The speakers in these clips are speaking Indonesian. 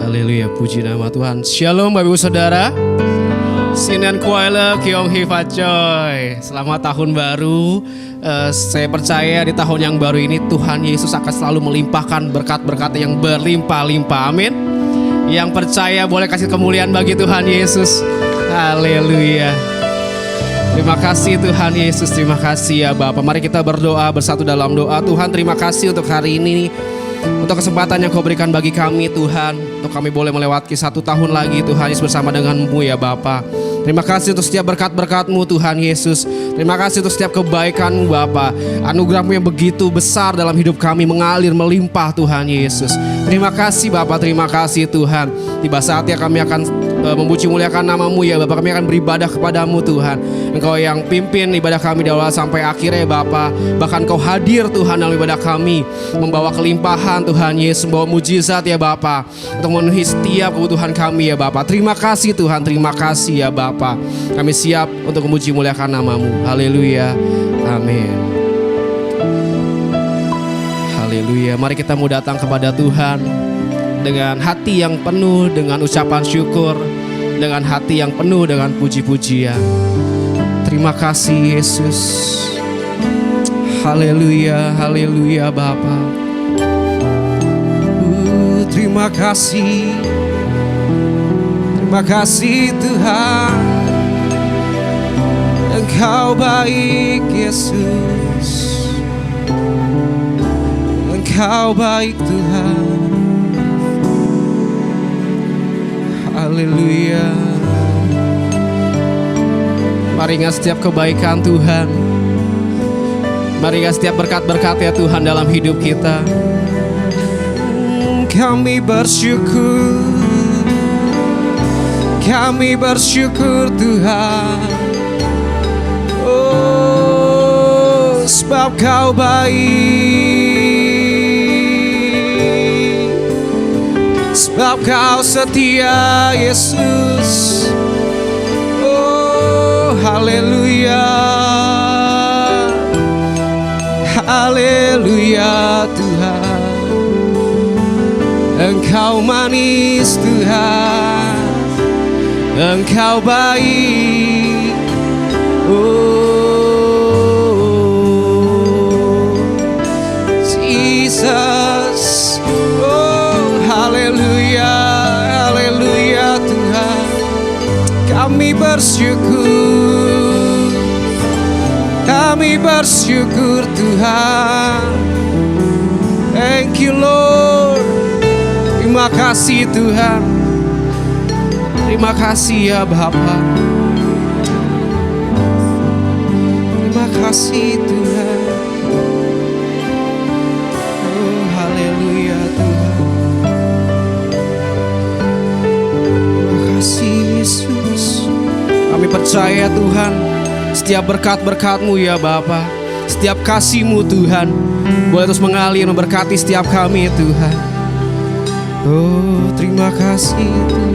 Haleluya, puji nama Tuhan. Shalom Bapak Ibu Saudara. Sinan Kuala Kiong Hifacoy. Selamat tahun baru. Saya percaya di tahun yang baru ini Tuhan Yesus akan selalu melimpahkan berkat-berkat yang berlimpah-limpah. Amin. Yang percaya boleh kasih kemuliaan bagi Tuhan Yesus. Haleluya. Terima kasih Tuhan Yesus. Terima kasih ya Bapak. Mari kita berdoa bersatu dalam doa. Tuhan, terima kasih untuk hari ini, untuk kesempatan yang Kau berikan bagi kami Tuhan, untuk kami boleh melewati 1 tahun lagi Tuhan Yesus bersama dengan-Mu ya Bapa. Terima kasih untuk setiap berkat-berkat-Mu Tuhan Yesus. Terima kasih untuk setiap kebaikan-Mu Bapa. Anugerah-Mu yang begitu besar dalam hidup kami mengalir melimpah Tuhan Yesus. Terima kasih Bapa, terima kasih Tuhan. Tiba saatnya kami akan memuji muliakan nama-Mu ya Bapa. Kami akan beribadah kepadamu Tuhan. Engkau yang pimpin ibadah kami dari awal sampai akhir ya Bapa. Bahkan Kau hadir Tuhan dalam ibadah kami, membawa kelimpahan Tuhan Yesus, membawa mujizat ya Bapa, untuk memenuhi setiap kebutuhan kami ya Bapa. Terima kasih Tuhan, terima kasih ya Bapa. Kami siap untuk memuji muliakan nama-Mu. Haleluya, amin. Haleluya. Mari kita mau datang kepada Tuhan dengan hati yang penuh dengan ucapan syukur, dengan hati yang penuh dengan puji-pujian. Terima kasih Yesus. Haleluya, haleluya Bapa. Terima kasih. Terima kasih Tuhan. Engkau baik Yesus. Engkau baik Tuhan. Haleluya. Mari ingat setiap kebaikan Tuhan. Mari ingat setiap berkat-berkat ya Tuhan dalam hidup kita. Kami bersyukur. Kami bersyukur Tuhan. Oh, sebab Kau baik. Sebab Kau setia Yesus. Oh, haleluya. Haleluya Tuhan. Engkau manis Tuhan. Engkau baik. Oh Jesus. Oh haleluya. Haleluya Tuhan. Kami bersyukur. Kami bersyukur Tuhan. Thank you Lord. Terima kasih Tuhan. Terima kasih ya Bapa. Terima kasih Tuhan. Oh haleluya Tuhan. Terima kasih Yesus. Kami percaya Tuhan, setiap berkat-berkat-Mu ya Bapa, setiap kasih-Mu Tuhan boleh terus mengalir memberkati setiap kami Tuhan. Oh terima kasih Tuhan.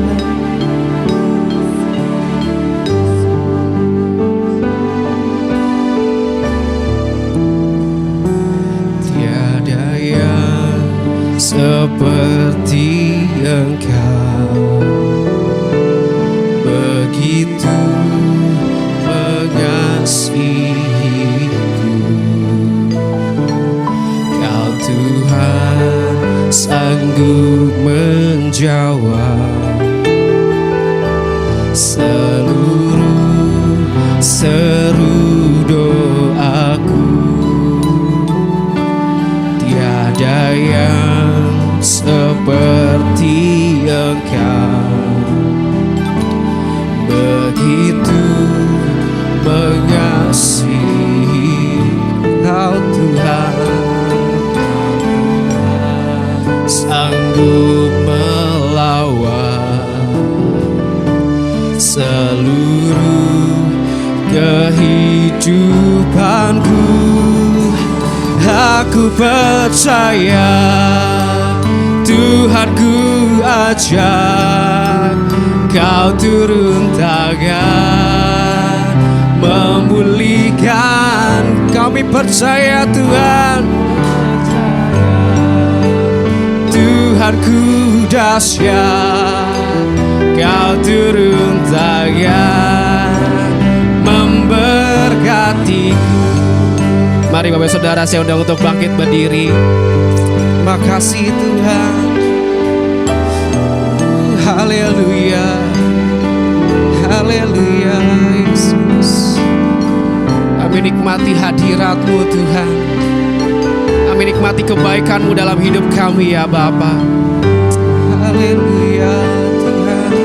seperti Engkau, begitu mengasihiku. Kau Tuhan sanggup menjawab seluruh seru doaku. Tiada yang seperti Engkau, begitu mengasihi. Kau Tuhan sanggup melawan seluruh kehidupanku. Aku percaya Tuhanku ajak Kau turun tangan memulihkan. Kami percaya Tuhan, Tuhanku dahsyat. Kau turun tangan memberkatiku. Mari Bapak Saudara, saya undang untuk bangkit berdiri. Makasih Tuhan. Haleluya, haleluya Yesus. Kami nikmati hadirat-Mu Tuhan. Kami nikmati kebaikan-Mu dalam hidup kami ya Bapa. Haleluya Tuhan.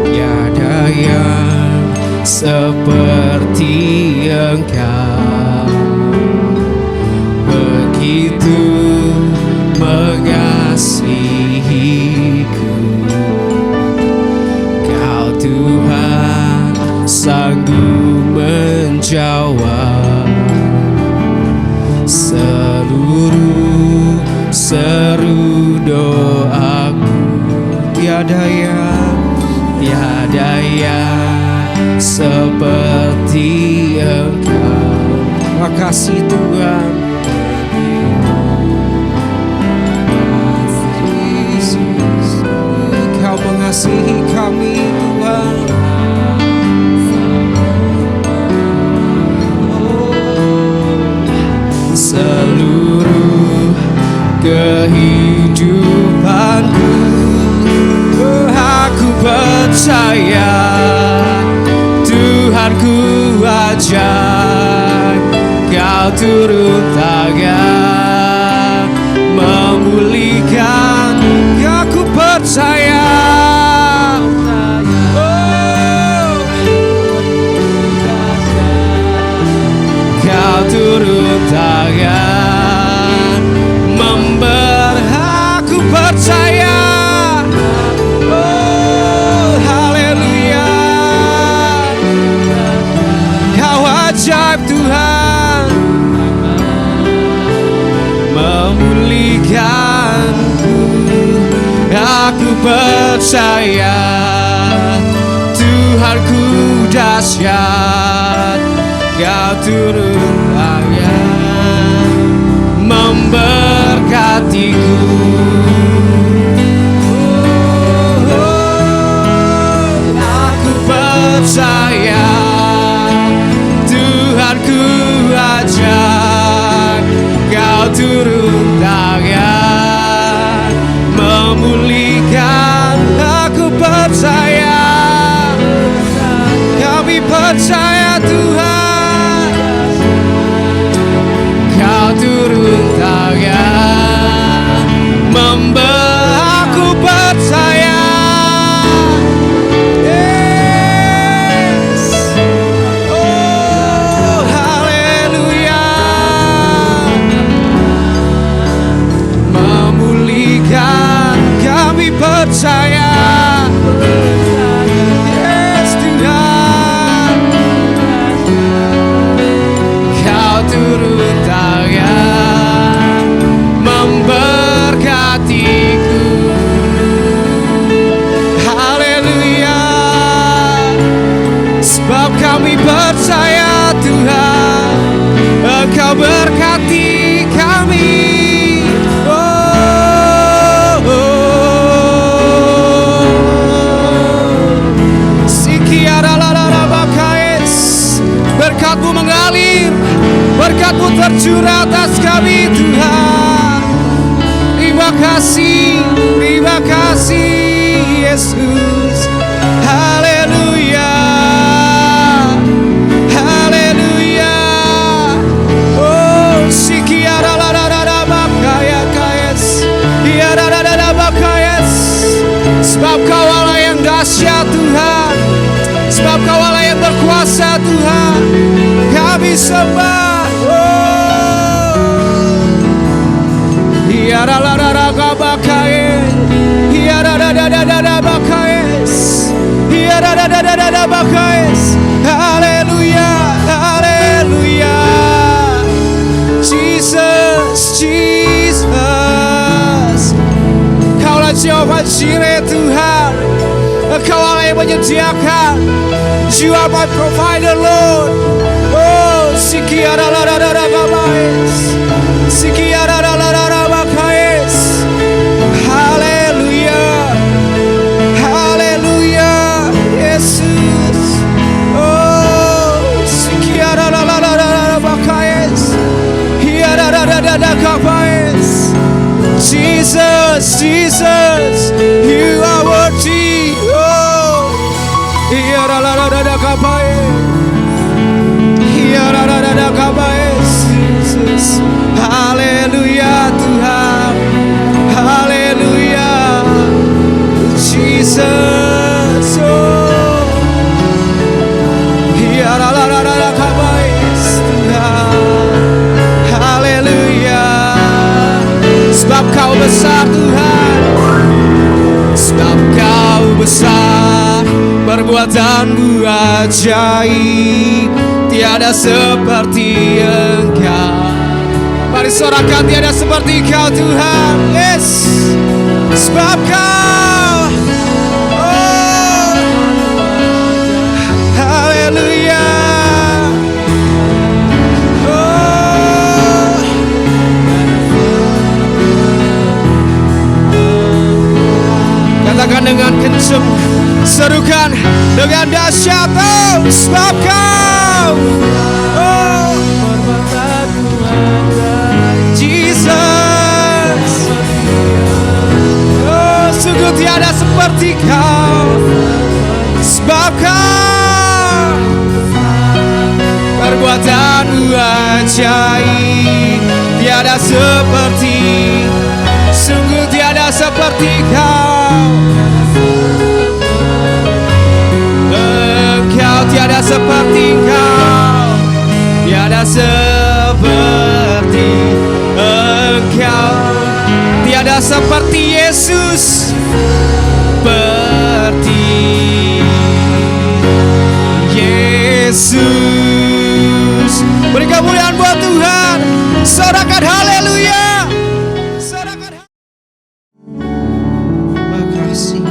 Tiada yang seperti Engkau, begitu mengasihiku. Kau Tuhan sanggup menjawab seluruh seru doaku. Tiada yang seperti Engkau. Makasih Tuhan. Kau mengasihi kami Tuhan. Seluruh kehidupanku, aku percaya Tuhanku ajak Kau turun tangan memulihkan. Aku percaya Kau turun tangan aku percaya. Oh haleluya, Kau ajaib Tuhan, memulihkanku. Aku percaya Tuhanku dahsyat. Kau turun tangan memberkatiku. Aku percaya Tuhanku ajak Kau turun tangan memulihkan. Aku percaya, kami percaya Tuhan, Kau turun tangan aku percaya. Yes. Oh haleluya, memulihkan. Kami percaya. Yes Tuhan, Kau turun tangan memberkatiku. Haleluya, sebab kami percaya Tuhan, Engkau berkati kami. mengalir, berkat-Mu tercurah atas kami Tuhan. Terima kasih Yesus. Haleluya, haleluya. Oh, sikiara la la la la bakaya kayes, iara la la la bakayes. Sebab Kau Allah yang dahsyat Tuhan, sebab Kau Allah yang berkuasa Tuhan, kami sembah. Iara la la la bakayes, iara la la la la bakayes, iara la la la la bakayes. Haleluya, haleluya. Jesus, Jesus. Kaulah Jehovah Jireh Tuhan, Engkau Allah yang menyediakan. You are my provider, Lord. Oh, sikiara la la la la bakayes, sikiara la la la la bakayes. Haleluya, haleluya, Yesus. Oh, sikiara la la la la bakayes, hiara la la la bakayes. Jesus, Jesus, You are worthy. Oh, hiara la la la bakayes, hiara la la la bakayes. Jesus, haleluya Tuhan, haleluya. Jesus, oh, hiara la la la bakayes Tuhan, haleluya. Sebab Kau besar Tuhan, sebab Kau besar, perbuatan-Mu ajaib, tiada seperti Engkau. Mari sorakan, tiada seperti Kau Tuhan. Yes, sebab Kau, oh, haleluya. Oh, katakan dengan kencang, serukan dengan dahsyat. Oh, sebab Kau, oh, Jesus. Oh, sungguh tiada seperti Kau, sebab Kau, perbuatan-Mu ajaib, tiada seperti, sungguh tiada seperti Kau. Engkau tiada seperti Kau, tiada seperti Engkau, tiada seperti Yesus, seperti Yesus. Beri kemuliaan buat Tuhan, sorakan haleluya. Terima kasih.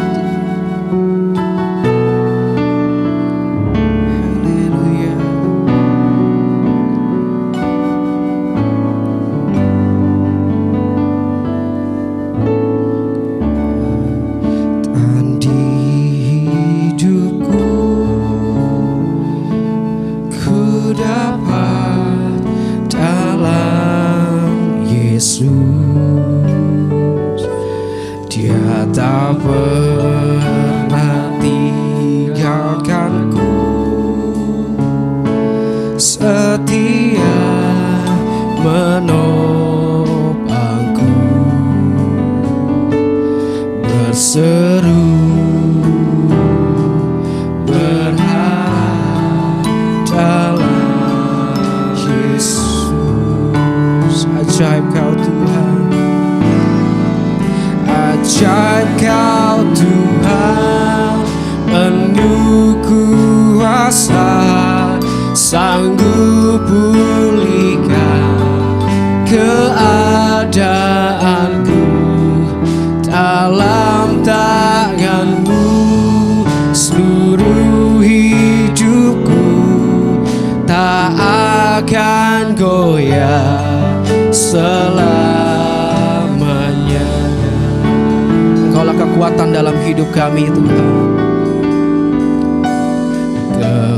Dalam hidup kami Tuhan,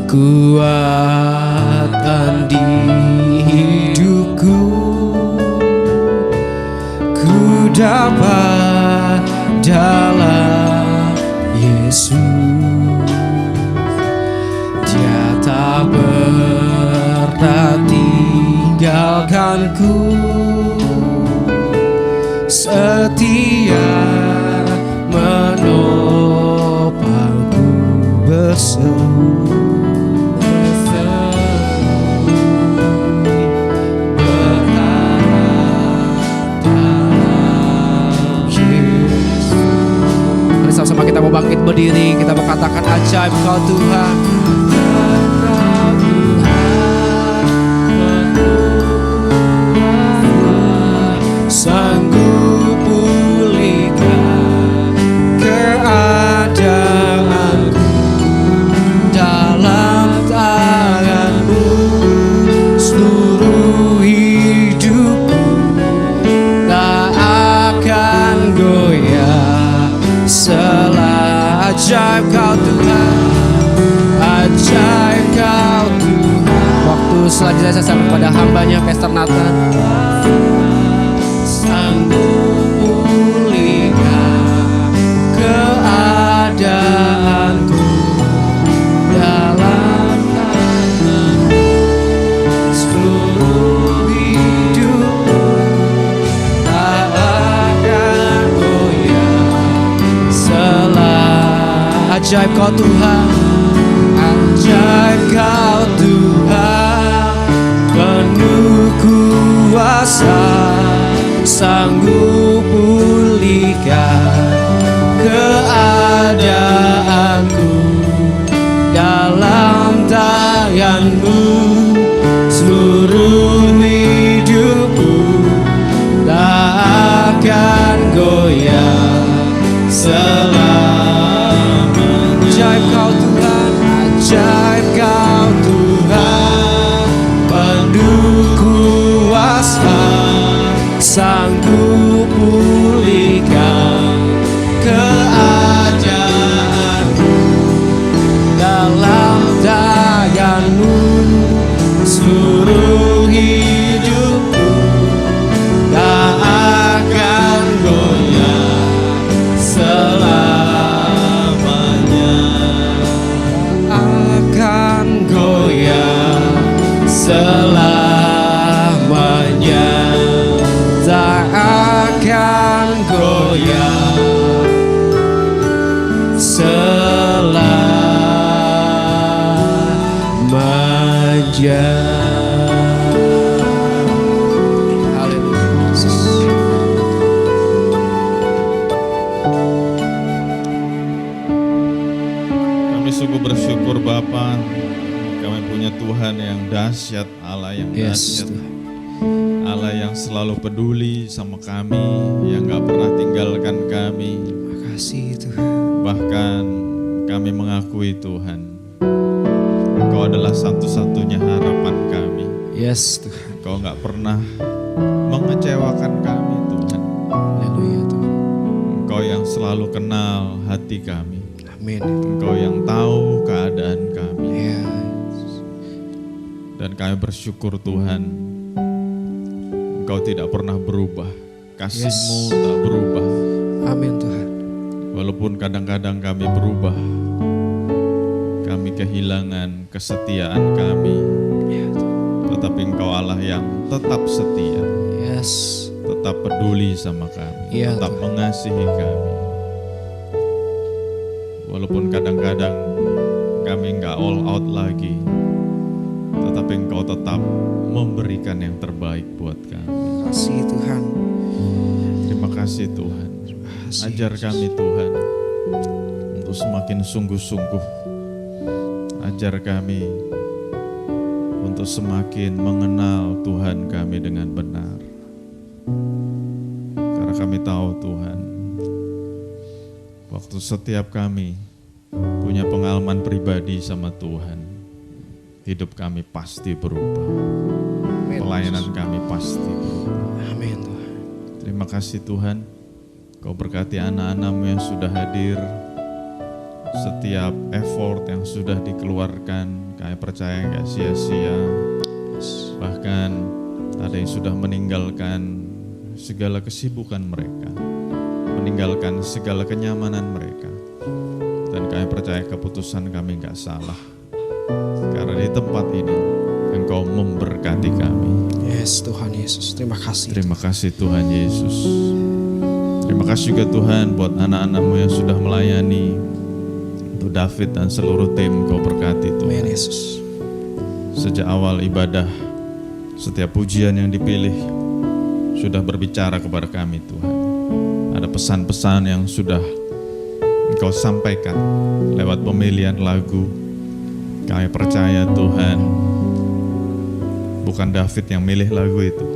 kekuatan Tuhan di hidupku, ku dapat dalam Yesus. Dia tak pernah tinggalkanku, setia menopangku bersemi. Sama-sama kita mau bangkit berdiri, kita berkatakan ajaib Kau Tuhan. Sanggup pulihkan keadaanku, dalam tangan-Mu seluruh hidupku tak akan goyah. Ajaib Kau Tuhan, ajaib Kau Tuhan. Waktu selanjutnya saya sampai pada hambanya Pastor Nathan. Sanggup pulihkan keadaanku, dalam tangan-Mu seluruh hidupku tak akan goyah. Ajaib Kau Tuhan, ajaib Kau Tuhan, penuh kuasa, sanggup pulihkan keadaanku, dalam tangan-Mu seluruh hidupku tak akan goyah ajaib Kau Tuhan, ajaib Kau Tuhan, penuh kuasa, sanggup pulihkan keadaanku, dalam tangan-Mu seluruh hidupku tak akan goyah selamanya, tak akan goyah selamanya. Haleluya. Kami sungguh bersyukur Bapa, kami punya Tuhan yang dahsyat, Allah yang dahsyat, Allah yang selalu peduli sama kami, yang gak pernah tinggalkan kami. Terima kasih Tuhan. Bahkan kami mengakui Tuhan, Engkau adalah satu-satunya harapan kami. Yes Tuhan. Engkau gak pernah mengecewakan kami Tuhan. Haleluya Tuhan. Engkau yang selalu kenal hati kami. Amin. Engkau yang tahu keadaan kami. Ya. Dan kami bersyukur Tuhan, Engkau tidak pernah berubah, kasih-Mu tak berubah. Amin Tuhan. Walaupun kadang-kadang kami berubah, kami kehilangan kesetiaan kami, Ya, tetapi Engkau Allah yang tetap setia, yes, tetap peduli sama kami, Ya, tetap Tuhan. mengasihi kami. Walaupun kadang-kadang kami nggak all out lagi, tetapi Engkau tetap memberikan yang terbaik buat kami. Terima kasih Tuhan. Terima kasih Tuhan. Ajar kami Tuhan untuk semakin sungguh-sungguh. Ajar kami untuk semakin mengenal Tuhan kami dengan benar. Karena kami tahu Tuhan, waktu setiap kami punya pengalaman pribadi sama Tuhan, hidup kami pasti berubah. Amin. Pelayanan kami pasti berubah. Amin Tuhan. Terima kasih Tuhan, Kau berkati anak-anak-Mu yang sudah hadir. Setiap effort yang sudah dikeluarkan, kami percaya gak sia-sia. sudah meninggalkan segala kesibukan mereka, meninggalkan segala kenyamanan mereka. Dan kami percaya keputusan kami gak salah, karena di tempat ini Engkau memberkati kami. Yes Tuhan Yesus, terima kasih. Terima kasih Tuhan Yesus. Terima kasih juga Tuhan buat anak-anak-Mu yang sudah melayani. Untuk David dan seluruh tim, Kau berkati Tuhan. Amin Yesus. Sejak awal ibadah, setiap pujian yang dipilih sudah berbicara kepada kami Tuhan. Ada pesan-pesan yang sudah Engkau sampaikan lewat pemilihan lagu. Kami percaya Tuhan, bukan David yang milih lagu itu,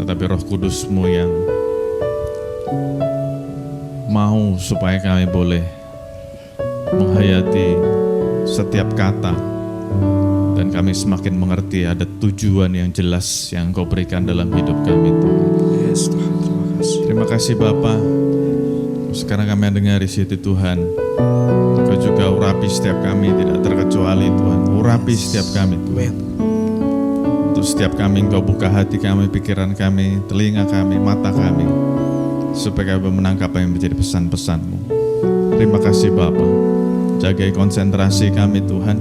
tetapi Roh Kudus-Mu yang mau supaya kami boleh menghayati setiap kata, dan kami semakin mengerti ada tujuan yang jelas yang Kau berikan dalam hidup kami Tuhan. Yes Tuhan, terima kasih. Terima kasih Bapa. Sekarang kami dengar isi hati Tuhan. Kau juga urapi setiap kami, tidak terkecuali Tuhan. Urapi setiap kami Tuhan. Untuk setiap kami Engkau buka hati kami, pikiran kami, telinga kami, mata kami, supaya kami menangkap apa yang menjadi pesan-pesan-Mu. Terima kasih Bapa. Jagai konsentrasi kami Tuhan.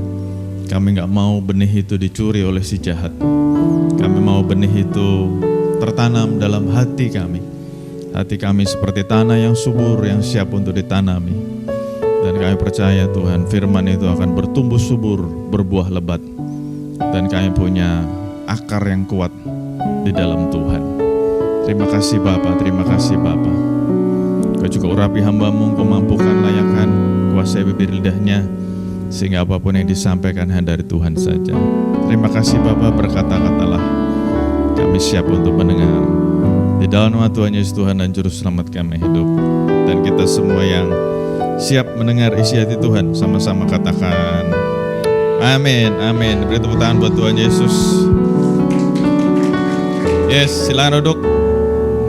Kami gak mau benih itu dicuri oleh si jahat. Kami mau benih itu tertanam dalam hati kami. Hati kami seperti tanah yang subur, yang siap untuk ditanami. Dan kami percaya Tuhan, firman itu akan bertumbuh subur, berbuah lebat. Dan kami punya akar yang kuat di dalam Tuhan. Terima kasih Bapa, terima kasih Bapa. Kau juga urapi hamba-Mu, Kau mampukan, layakkan, kuasai bibir lidahnya, sehingga apapun yang disampaikan hanya dari Tuhan saja. Terima kasih Bapa, berkata-katalah, kami siap untuk mendengar. Di dalam nama Tuhan Yesus Tuhan dan Juru Selamat kami hidup. Dan kita semua yang siap mendengar isi hati Tuhan, sama-sama katakan amin, amin. Beri tepuk tangan buat Tuhan Yesus. Yes, silakan duduk.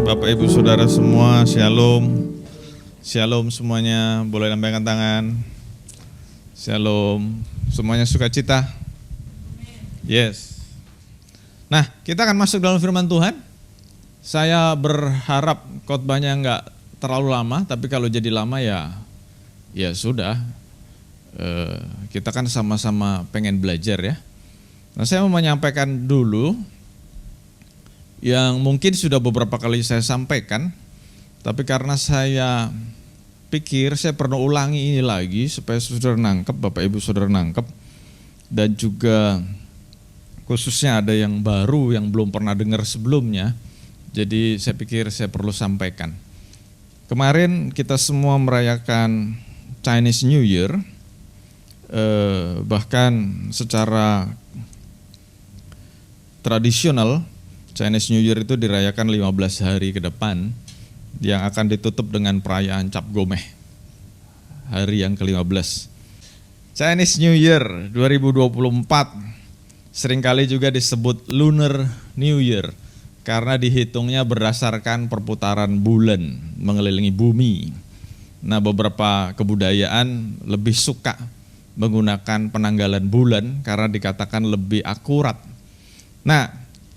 Bapak Ibu Saudara semua, shalom. Shalom semuanya, boleh lambaikan tangan. Shalom, semuanya sukacita. Yes. Nah, kita akan masuk dalam firman Tuhan. Saya berharap khotbahnya nggak terlalu lama, tapi kalau jadi lama ya sudah. Kita kan sama-sama pengen belajar ya. Nah, saya mau menyampaikan dulu yang mungkin sudah beberapa kali saya sampaikan, tapi karena saya pikir saya perlu ulangi ini lagi supaya saudara nangkep, Bapak Ibu Saudara nangkep, dan juga khususnya ada yang baru yang belum pernah dengar sebelumnya. Jadi saya pikir saya perlu sampaikan. Kemarin kita semua merayakan Chinese New Year, bahkan secara tradisional Chinese New Year itu dirayakan 15 hari ke depan, yang akan ditutup dengan perayaan Cap Gomeh, hari yang ke-15. Chinese New Year 2024 seringkali juga disebut Lunar New Year, karena dihitungnya berdasarkan perputaran bulan mengelilingi bumi. Nah, beberapa kebudayaan lebih suka menggunakan penanggalan bulan karena dikatakan lebih akurat. Nah,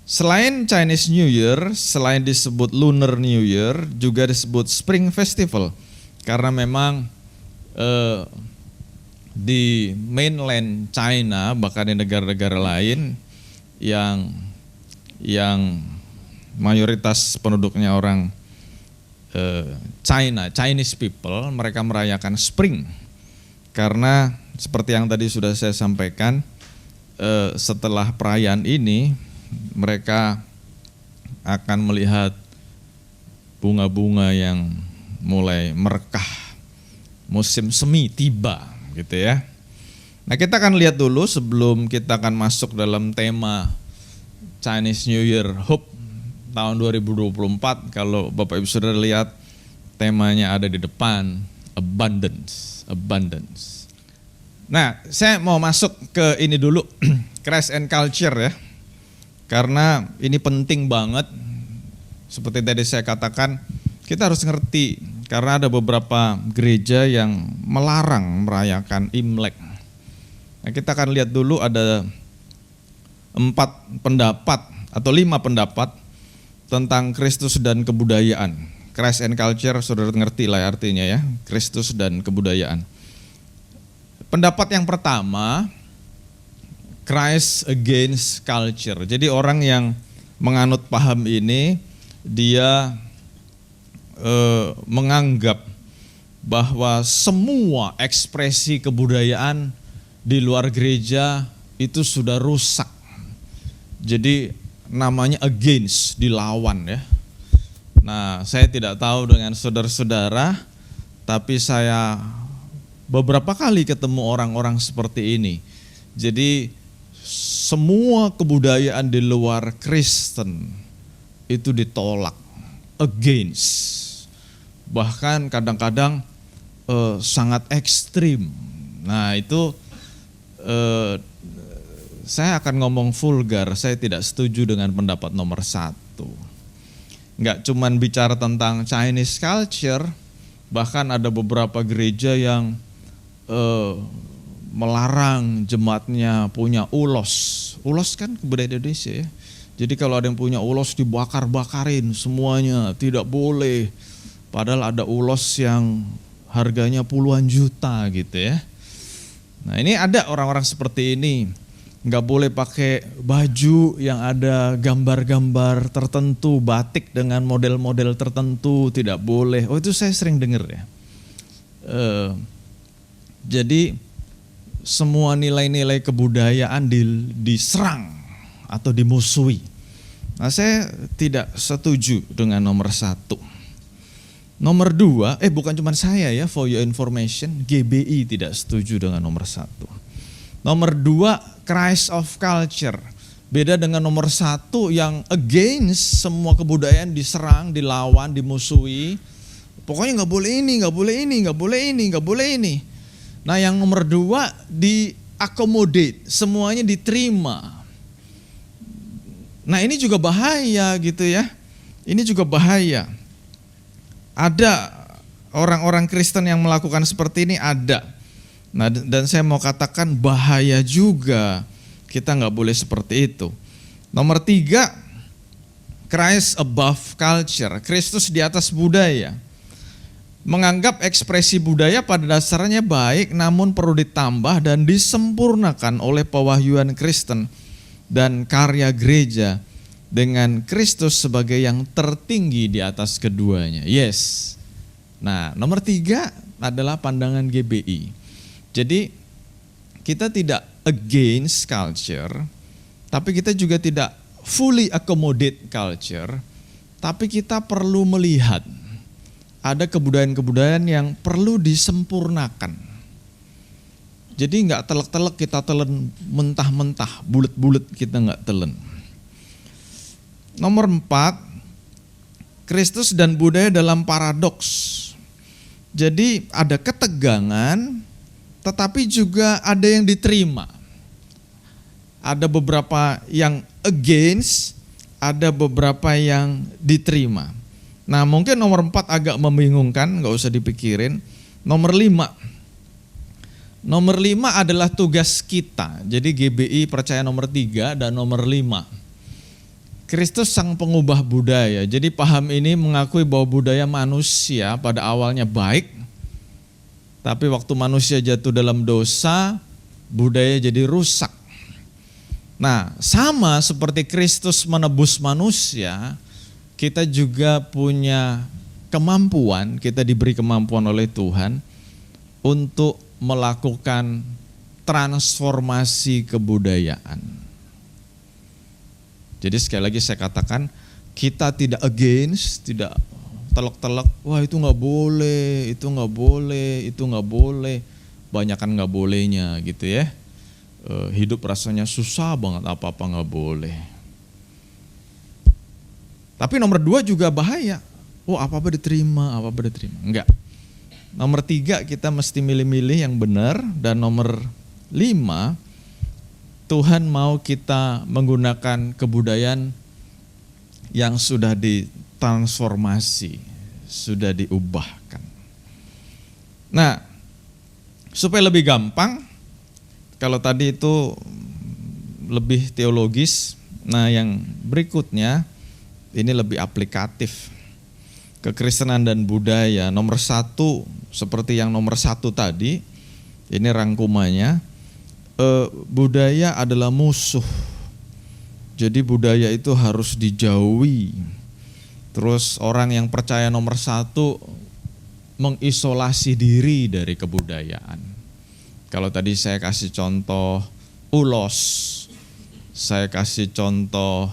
selain Chinese New Year, selain disebut Lunar New Year, juga disebut Spring Festival. Karena memang di mainland China, bahkan di negara-negara lain yang mayoritas penduduknya orang Chinese people, mereka merayakan Spring. Karena seperti yang tadi sudah saya sampaikan, setelah perayaan ini mereka akan melihat bunga-bunga yang mulai merekah, musim semi tiba gitu ya. Nah, kita akan lihat dulu sebelum kita akan masuk dalam tema Chinese New Year Hope tahun 2024. Kalau Bapak Ibu Saudara lihat temanya ada di depan, abundance. Nah, saya mau masuk ke ini dulu, Christ and Culture ya. Karena ini penting banget. Seperti tadi saya katakan, kita harus ngerti karena ada beberapa gereja yang melarang merayakan Imlek. Nah, kita akan lihat dulu ada 4 pendapat atau 5 pendapat tentang Kristus dan kebudayaan. Christ and culture, saudara ngerti lah artinya ya, Kristus dan kebudayaan. Pendapat yang pertama, Christ against culture. Jadi orang yang menganut paham ini, dia menganggap bahwa semua ekspresi kebudayaan di luar gereja itu sudah rusak. Jadi namanya against, dilawan ya. Nah, saya tidak tahu dengan saudara-saudara, tapi saya beberapa kali ketemu orang-orang seperti ini. Jadi semua kebudayaan di luar Kristen itu ditolak, against. Bahkan kadang-kadang sangat ekstrim. Nah, itu saya akan ngomong vulgar, saya tidak setuju dengan pendapat nomor 1. Enggak cuman bicara tentang Chinese culture, bahkan ada beberapa gereja yang melarang jemaatnya punya ulos. Ulos kan kebudayaan Indonesia ya. Jadi kalau ada yang punya ulos dibakar-bakarin semuanya, tidak boleh. Padahal ada ulos yang harganya puluhan juta gitu ya. Nah, ini ada orang-orang seperti ini. Nggak boleh pakai baju yang ada gambar-gambar tertentu, batik dengan model-model tertentu, tidak boleh. Oh, itu saya sering dengar ya. Jadi semua nilai-nilai kebudayaan diserang atau dimusuhi. Nah, saya tidak setuju dengan nomor 1. Nomor 2, bukan cuma saya ya, for your information, GBI tidak setuju dengan nomor 1. Nomor 2, Christ of culture. Beda dengan nomor 1 yang against, semua kebudayaan diserang, dilawan, dimusuhi. Pokoknya nggak boleh ini, nggak boleh ini, nggak boleh ini, nggak boleh ini. Nah, yang nomor 2 di-accommodate, semuanya diterima. Nah, ini juga bahaya gitu ya. Ini juga bahaya. Ada orang-orang Kristen yang melakukan seperti ini, ada. Nah, dan saya mau katakan bahaya juga, kita nggak boleh seperti itu. Nomor 3, Christ above culture, Kristus di atas budaya. Menganggap ekspresi budaya pada dasarnya baik, namun perlu ditambah dan disempurnakan oleh pewahyuan Kristen dan karya gereja dengan Kristus sebagai yang tertinggi di atas keduanya. Yes. Nah, nomor 3 adalah pandangan GBI. Jadi kita tidak against culture, tapi kita juga tidak fully accommodate culture, tapi kita perlu melihat ada kebudayaan-kebudayaan yang perlu disempurnakan. Jadi nggak telek-telek kita telan mentah-mentah, bulet-bulet kita nggak telan. Nomor 4, Kristus dan budaya dalam paradoks. Jadi ada ketegangan, tetapi juga ada yang diterima. Ada beberapa yang against, ada beberapa yang diterima. Nah, mungkin nomor 4 agak membingungkan, gak usah dipikirin. Nomor 5 adalah tugas kita. Jadi GBI percaya nomor 3 dan nomor 5. Kristus sang pengubah budaya. Jadi paham ini mengakui bahwa budaya manusia pada awalnya baik, tapi waktu manusia jatuh dalam dosa, budaya jadi rusak. Nah, sama seperti Kristus menebus manusia, kita juga punya kemampuan, kita diberi kemampuan oleh Tuhan untuk melakukan transformasi kebudayaan. Jadi sekali lagi saya katakan, kita tidak against, tidak telek-telek, wah itu nggak boleh, itu nggak boleh, itu nggak boleh, banyak kan nggak bolehnya gitu ya. Hidup rasanya susah banget, apa-apa nggak boleh. Tapi nomor 2 juga bahaya. Oh apa-apa diterima, apa-apa diterima. Enggak. Nomor 3 kita mesti milih-milih yang benar, dan nomor 5 Tuhan mau kita menggunakan kebudayaan yang sudah ditransformasi, sudah diubahkan. Nah, supaya lebih gampang, kalau tadi itu lebih teologis, Nah, yang berikutnya ini lebih aplikatif. Kekristenan dan budaya. Nomor 1 seperti yang nomor 1 tadi, ini rangkumannya. Budaya adalah musuh. Jadi budaya itu harus dijauhi. Terus orang yang percaya nomor 1 mengisolasi diri dari kebudayaan. Kalau tadi saya kasih contoh ulos, saya kasih contoh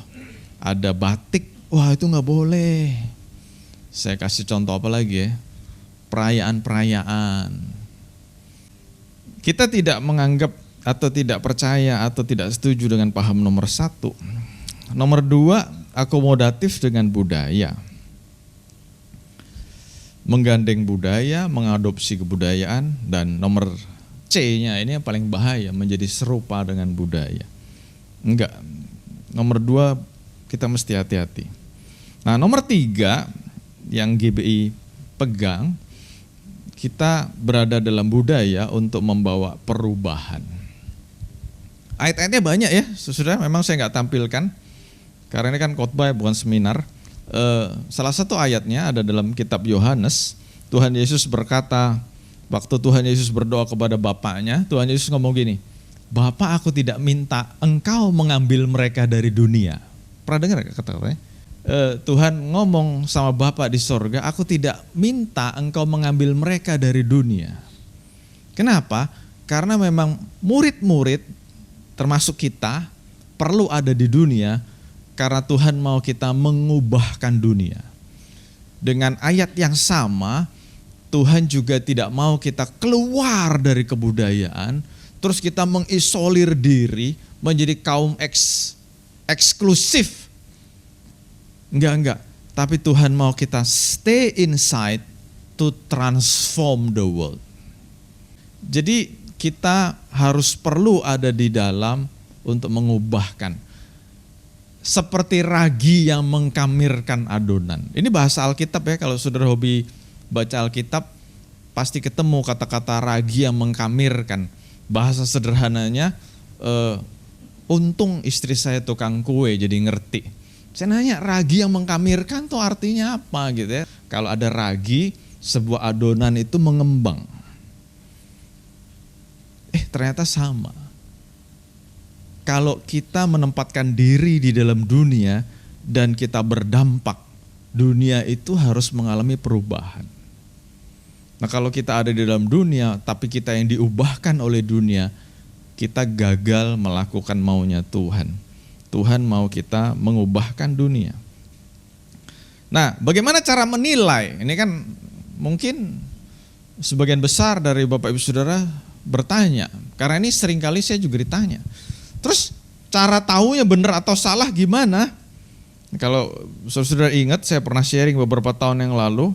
ada batik, wah itu nggak boleh. Saya kasih contoh apa lagi ya? Perayaan-perayaan. Kita tidak menganggap atau tidak percaya atau tidak setuju dengan paham nomor 1. Nomor 2, akomodatif dengan budaya. Menggandeng budaya, mengadopsi kebudayaan, dan nomor C-nya ini yang paling bahaya, menjadi serupa dengan budaya. Enggak. Nomor 2 kita mesti hati-hati. Nah, nomor 3 yang GBI pegang, kita berada dalam budaya untuk membawa perubahan. Ayat-ayatnya banyak ya, saudara. Memang saya nggak tampilkan karena ini kan khotbah bukan seminar. Salah satu ayatnya ada dalam kitab Yohanes. Tuhan Yesus berkata, waktu Tuhan Yesus berdoa kepada Bapaknya, Tuhan Yesus ngomong gini, Bapa, aku tidak minta engkau mengambil mereka dari dunia. Pernah dengar kata-katanya? Tuhan ngomong sama Bapa di sorga, aku tidak minta engkau mengambil mereka dari dunia. Kenapa? Karena memang murid-murid termasuk kita perlu ada di dunia karena Tuhan mau kita mengubahkan dunia. Dengan ayat yang sama, Tuhan juga tidak mau kita keluar dari kebudayaan, terus kita mengisolir diri menjadi kaum eksklusif. Enggak. Tapi Tuhan mau kita stay inside to transform the world. Jadi kita harus perlu ada di dalam untuk mengubahkan. Seperti ragi yang mengkamirkan adonan. Ini bahasa Alkitab ya, kalau saudara hobi baca Alkitab pasti ketemu kata-kata ragi yang mengkamirkan. Bahasa sederhananya, untung istri saya tukang kue jadi ngerti. Saya nanya, ragi yang mengkamirkan tuh artinya apa gitu ya. Kalau ada ragi, sebuah adonan itu mengembang. Ternyata sama. Kalau kita menempatkan diri di dalam dunia dan kita berdampak, dunia itu harus mengalami perubahan. Nah, kalau kita ada di dalam dunia, tapi kita yang diubahkan oleh dunia, kita gagal melakukan maunya Tuhan. Tuhan mau kita mengubahkan dunia. Nah, bagaimana cara menilai? Ini kan mungkin sebagian besar dari Bapak Ibu Saudara bertanya, karena ini seringkali saya juga ditanya. Terus cara tahunya benar atau salah gimana? Kalau saudara ingat, saya pernah sharing beberapa tahun yang lalu.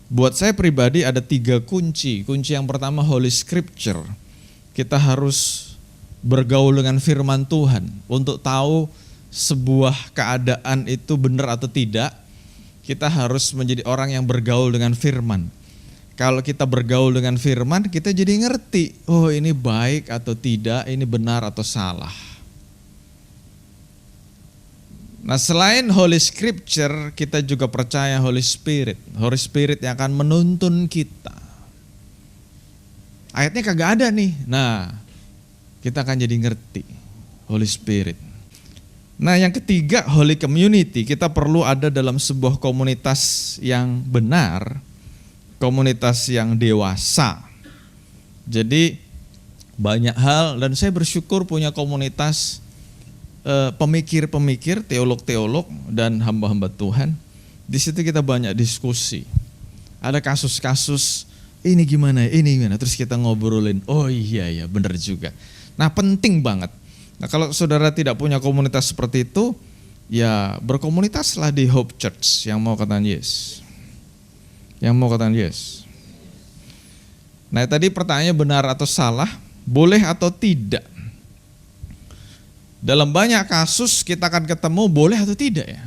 Buat saya pribadi ada 3 kunci. Kunci yang pertama Holy Scripture. Kita harus bergaul dengan firman Tuhan. Untuk tahu sebuah keadaan itu benar atau tidak, kita harus menjadi orang yang bergaul dengan firman. Kalau kita bergaul dengan firman, kita jadi ngerti, oh ini baik atau tidak, ini benar atau salah. Nah, selain Holy Scripture, kita juga percaya Holy Spirit. Holy Spirit yang akan menuntun kita. Ayatnya kagak ada nih. Nah, kita akan jadi ngerti Holy Spirit. Nah, yang ketiga Holy Community. Kita perlu ada dalam sebuah komunitas yang benar, komunitas yang dewasa. Jadi banyak hal, dan saya bersyukur punya komunitas pemikir-pemikir, teolog-teolog dan hamba-hamba Tuhan. Di situ kita banyak diskusi. Ada kasus-kasus ini gimana, terus kita ngobrolin. Oh iya benar juga. Nah, penting banget. Nah, kalau saudara tidak punya komunitas seperti itu, ya berkomunitaslah di Hope Church yang mau katakan yes. Nah, tadi pertanyaannya benar atau salah, boleh atau tidak. Dalam banyak kasus kita akan ketemu boleh atau tidak ya.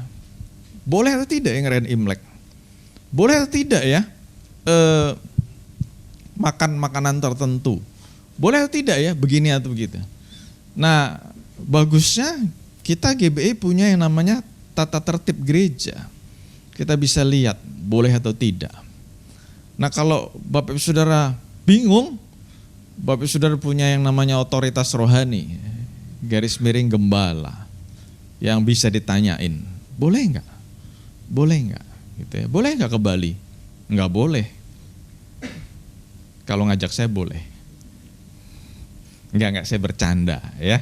Boleh atau tidak ya ngerayain Imlek. Boleh atau tidak ya makan makanan tertentu. Boleh atau tidak ya begini atau begitu. Nah, bagusnya kita GBI punya yang namanya tata tertib gereja. Kita bisa lihat boleh atau tidak. Nah kalau Bapak Ibu Saudara bingung, Bapak Ibu Saudara punya yang namanya otoritas rohani, garis miring gembala, yang bisa ditanyain, boleh nggak? Boleh nggak? Gitu ya. Boleh nggak ke Bali? Nggak boleh. Kalau ngajak saya boleh. Enggak, saya bercanda ya.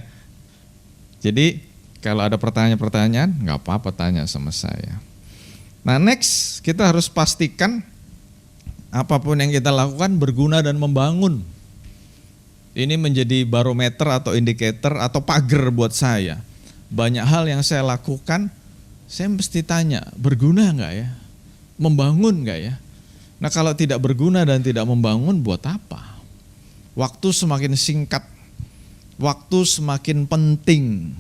Jadi kalau ada pertanyaan-pertanyaan, nggak apa-apa tanya sama saya. Nah next, kita harus pastikan apapun yang kita lakukan berguna dan membangun. Ini menjadi barometer atau indikator atau pagar buat saya. Banyak hal yang saya lakukan, saya mesti tanya, berguna nggak ya? Membangun nggak ya? Nah kalau tidak berguna dan tidak membangun, buat apa? Waktu semakin singkat, waktu semakin penting.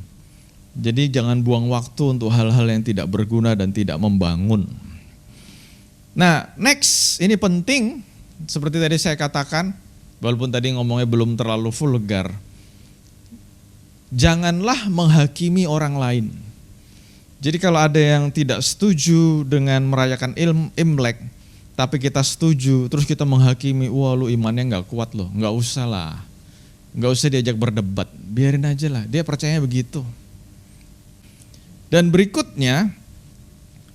Jadi jangan buang waktu untuk hal-hal yang tidak berguna dan tidak membangun. Nah next, ini penting, seperti tadi saya katakan, walaupun tadi ngomongnya belum terlalu vulgar. Janganlah menghakimi orang lain. Jadi kalau ada yang tidak setuju dengan merayakan Imlek, tapi kita setuju, terus kita menghakimi, wah lu imannya gak kuat loh, gak usah lah. Gak usah diajak berdebat, biarin aja lah, dia percaya begitu. Dan berikutnya,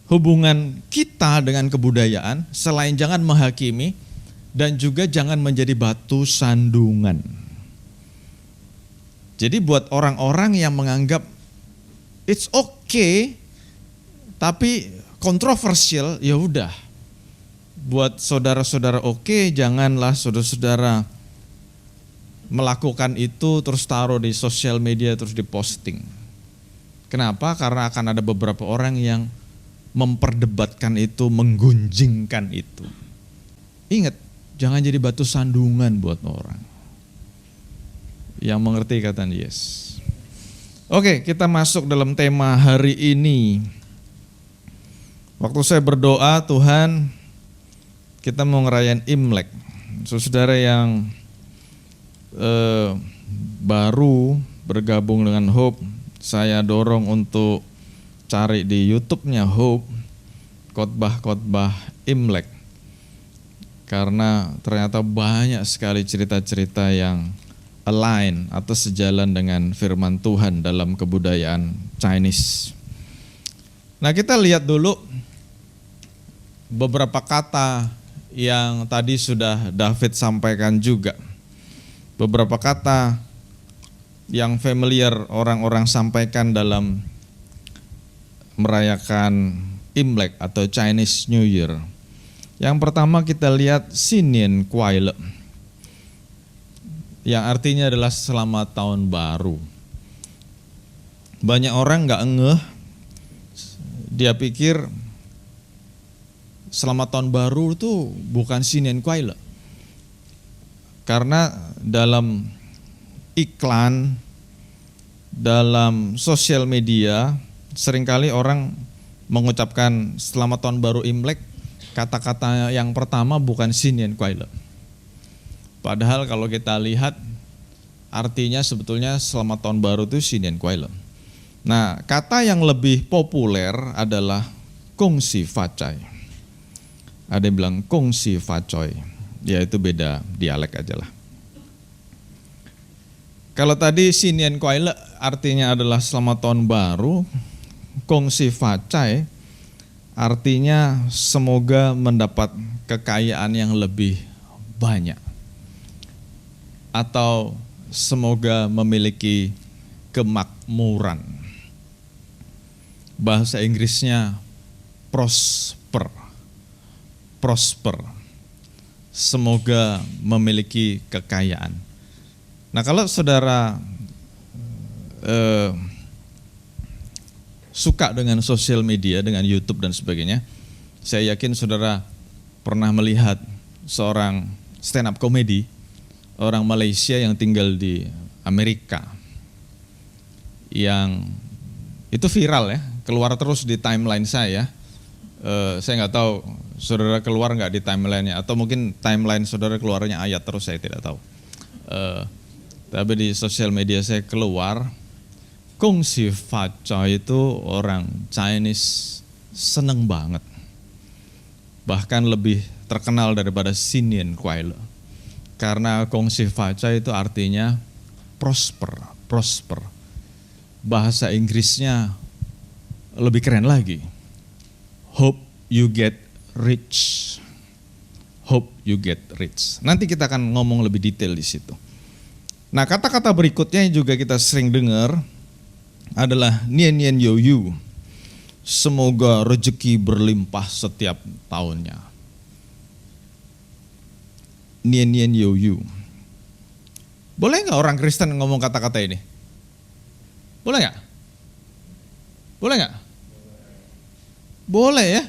hubungan kita dengan kebudayaan, selain jangan menghakimi, dan juga jangan menjadi batu sandungan. Jadi buat orang-orang yang menganggap it's okay, tapi kontroversial, ya udah. Buat saudara-saudara oke, janganlah saudara-saudara melakukan itu terus taruh di sosial media terus diposting. Kenapa? Karena akan ada beberapa orang yang memperdebatkan itu, menggunjingkan itu. Ingat, jangan jadi batu sandungan buat orang yang mengerti kata Yes. Oke, kita masuk dalam tema hari ini. Waktu saya berdoa, Tuhan, kita mau ngerayain Imlek. Saudara yang baru bergabung dengan Hope, saya dorong untuk cari di YouTube-nya Hope khotbah-khotbah Imlek. Karena ternyata banyak sekali cerita-cerita yang align atau sejalan dengan firman Tuhan dalam kebudayaan Chinese. Nah, kita lihat dulu beberapa kata yang tadi sudah David sampaikan juga. Beberapa kata yang familiar orang-orang sampaikan dalam merayakan Imlek atau Chinese New Year. Yang pertama kita lihat Sinian Kuai Le, yang artinya adalah selamat tahun baru. Banyak orang gak ngeh, dia pikir selamat tahun baru itu bukan Sinian Kuai Le. Karena dalam iklan, dalam sosial media, seringkali orang mengucapkan selamat tahun baru Imlek, kata-kata yang pertama bukan Sinian Kuai Le. Padahal kalau kita lihat artinya sebetulnya selamat tahun baru itu Sinian Kuai Le. Nah, kata yang lebih populer adalah Kong Si Fa Cai. Ada yang bilang Kong Si Fa Choi, ya itu beda dialek aja lah. Kalau tadi Sinian Kuai Le artinya adalah selamat tahun baru, Kong Si Fa Cai artinya semoga mendapat kekayaan yang lebih banyak, atau semoga memiliki kemakmuran. Bahasa Inggrisnya prosper. Semoga memiliki kekayaan. Nah, kalau saudara suka dengan sosial media, dengan YouTube dan sebagainya, saya yakin saudara pernah melihat seorang stand up comedy, orang Malaysia yang tinggal di Amerika, yang itu viral ya, keluar terus di timeline saya. Saya nggak tahu saudara keluar nggak di timelinenya, atau mungkin timeline saudara keluarnya ayat terus, saya tidak tahu. Tapi di sosial media saya keluar, Kung Si Fa Choi itu orang Chinese seneng banget. Bahkan lebih terkenal daripada Sin Nian Kuai Le. Karena Kung Si Fa Choi itu artinya prosper. Bahasa Inggrisnya lebih keren lagi. Hope you get rich. Hope you get rich. Nanti kita akan ngomong lebih detail di situ. Nah, kata-kata berikutnya yang juga kita sering dengar adalah Nian Nian Yo Yu. Semoga rezeki berlimpah setiap tahunnya. Nian Nian Yo Yu. Boleh nggak orang Kristen ngomong kata-kata ini? Boleh nggak? Boleh nggak? Boleh ya.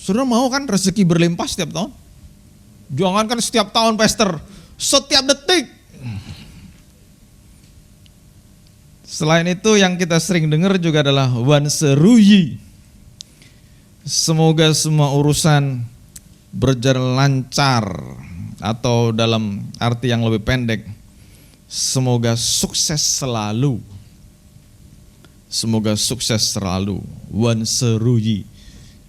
Saudara mau kan rezeki berlimpah setiap tahun? Jangan kan setiap tahun, Pastor. Setiap detik. Selain itu yang kita sering dengar juga adalah Wan Seruyi. Semoga semua urusan berjalan lancar, atau dalam arti yang lebih pendek, semoga sukses selalu. Semoga sukses selalu. Wan Seruyi.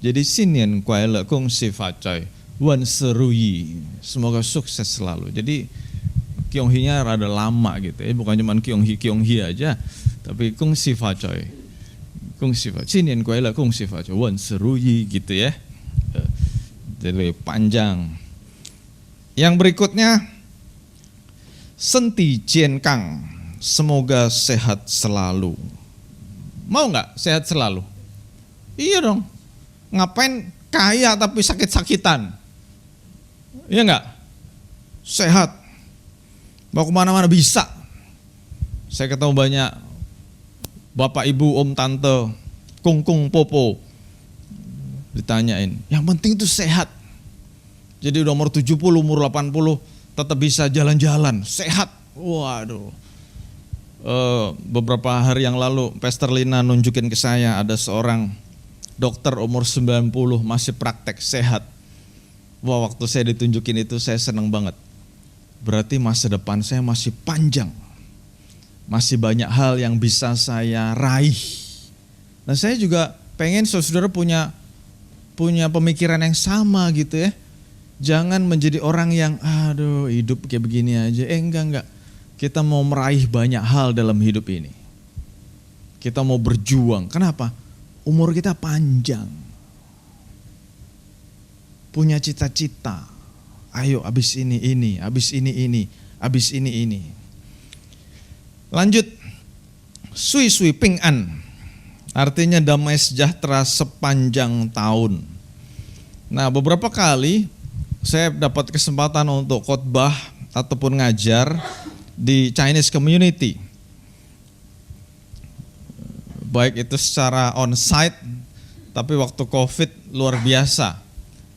Jadi Sin Nian Kuai Le Kung Si Fa Choi. Wan Seruyi. Semoga sukses selalu. Jadi Kyonghi-nya rada lama gitu ya, bukan cuma Kyonghi aja, tapi Kung Si Fa Choi. Kung Si Fa, Sin Nian Kuai Le Kung Si Fa Choi, Wan Seruyi gitu ya. Jadi panjang. Yang berikutnya Senti Jian Kang, semoga sehat selalu. Mau nggak sehat selalu? Iya dong. Ngapain kaya tapi sakit-sakitan? Iya nggak? Sehat. Mau kemana-mana bisa. Saya ketemu banyak bapak, ibu, om, tante, kungkung, popo. Ditanyain, yang penting itu sehat. Jadi udah umur 70, umur 80, tetap bisa jalan-jalan, sehat. Waduh. Beberapa hari yang lalu, Pastor Lina nunjukin ke saya ada seorang dokter umur 90 masih praktek sehat. Wah, waktu saya ditunjukin itu saya senang banget. Berarti masa depan saya masih panjang. Masih banyak hal yang bisa saya raih. Nah, saya juga pengen saudara punya pemikiran yang sama gitu ya. Jangan menjadi orang yang aduh hidup kayak begini aja. Enggak. Kita mau meraih banyak hal dalam hidup ini. Kita mau berjuang. Kenapa? Umur kita panjang. Punya cita-cita. Ayo abis ini, abis ini. Lanjut, Sui Sui Ping An, artinya damai sejahtera sepanjang tahun. Nah, beberapa kali saya dapat kesempatan untuk khotbah ataupun ngajar di Chinese community. Baik itu secara on-site, tapi waktu COVID luar biasa.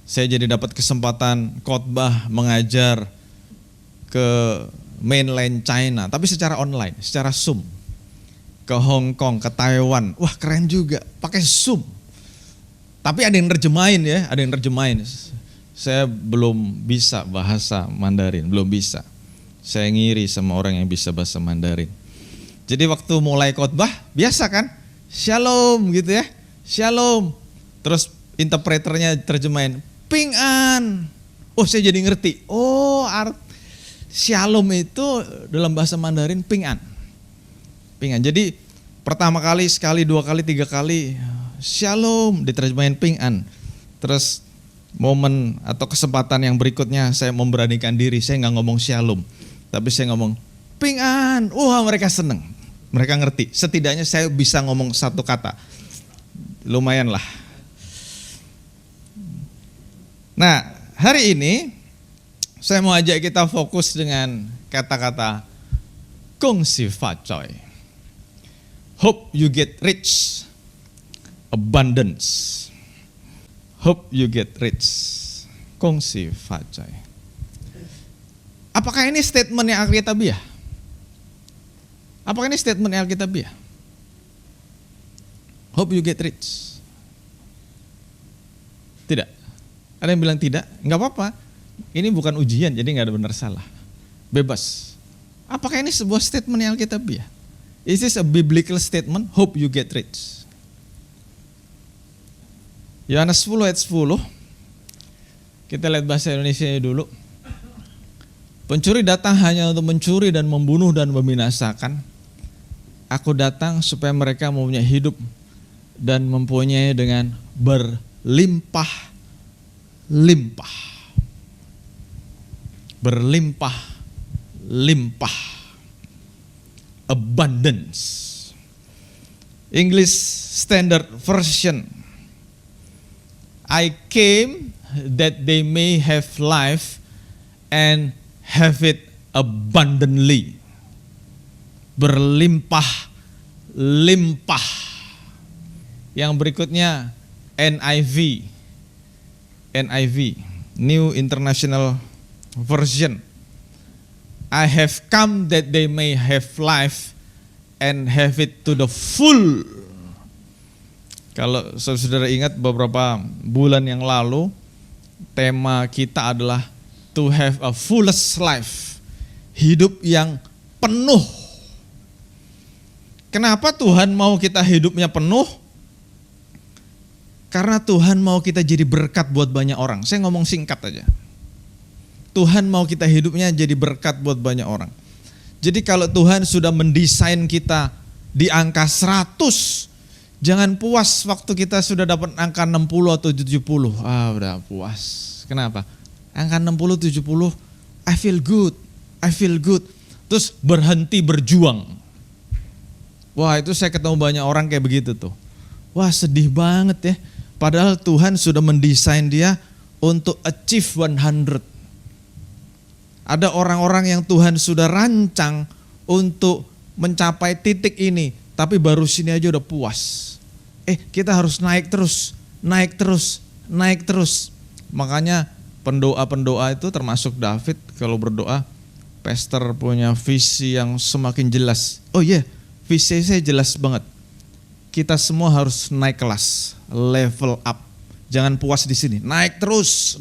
Saya jadi dapat kesempatan khotbah mengajar ke mainland China, tapi secara online, secara Zoom. Ke Hong Kong, ke Taiwan, wah keren juga, pakai Zoom. Tapi ada yang nerjemahin ya, ada yang nerjemahin. Saya belum bisa bahasa Mandarin, belum bisa. Saya ngiri sama orang yang bisa bahasa Mandarin. Jadi waktu mulai khotbah, biasa kan? Shalom gitu ya, shalom. Terus interpreternya terjemahin, Ping An. Oh, saya jadi ngerti. Oh, shalom itu dalam bahasa Mandarin Ping An. Ping An. Jadi pertama kali, sekali, dua kali, tiga kali shalom diterjemahin Ping An. Terus momen atau kesempatan yang berikutnya saya memberanikan diri, saya nggak ngomong shalom, tapi saya ngomong Ping An. Wah, mereka seneng. Mereka ngerti. Setidaknya saya bisa ngomong satu kata. Lumayan lah. Nah, hari ini saya mau ajak kita fokus dengan kata-kata Kung Si Fa Choi. Hope you get rich, abundance. Hope you get rich. Kung Si Fa Choi. Apakah ini statement yang Alkitabiah? Apakah ini statement yang Alkitabiah? Hope you get rich. Tidak. Ada yang bilang tidak, enggak apa-apa. Ini bukan ujian, jadi enggak ada benar salah. Bebas. Apakah ini sebuah statement yang Alkitabiah? Is this a biblical statement? Hope you get rich. Yohanes 10 ayat 10. Kita lihat bahasa Indonesianya dulu. Pencuri datang hanya untuk mencuri dan membunuh dan membinasakan. Aku datang supaya mereka mempunyai hidup dan mempunyai dengan berlimpah-limpah. Berlimpah-limpah. Abundance. English Standard Version. I came that they may have life and have it abundantly. Berlimpah-limpah. Yang berikutnya NIV, New International Version. I have come that they may have life and have it to the full. Kalau saudara ingat beberapa bulan yang lalu, tema kita adalah to have a fullest life. Hidup yang penuh. Kenapa Tuhan mau kita hidupnya penuh? Karena Tuhan mau kita jadi berkat buat banyak orang. Saya ngomong singkat aja. Tuhan mau kita hidupnya jadi berkat buat banyak orang. Jadi kalau Tuhan sudah mendesain kita di angka 100, jangan puas waktu kita sudah dapat angka 60 atau 70. Udah puas. Kenapa? Angka 60, 70, I feel good. Terus berhenti berjuang. Wah, itu saya ketemu banyak orang kayak begitu tuh. Wah, sedih banget ya. Padahal Tuhan sudah mendesain dia untuk achieve 100. Ada orang-orang yang Tuhan sudah rancang untuk mencapai titik ini, tapi baru sini aja udah puas. Kita harus naik terus. Makanya pendoa-pendoa itu termasuk David kalau berdoa, pastor punya visi yang semakin jelas. Oh iya, visi saya jelas banget. Kita semua harus naik kelas, level up. Jangan puas di sini, naik terus.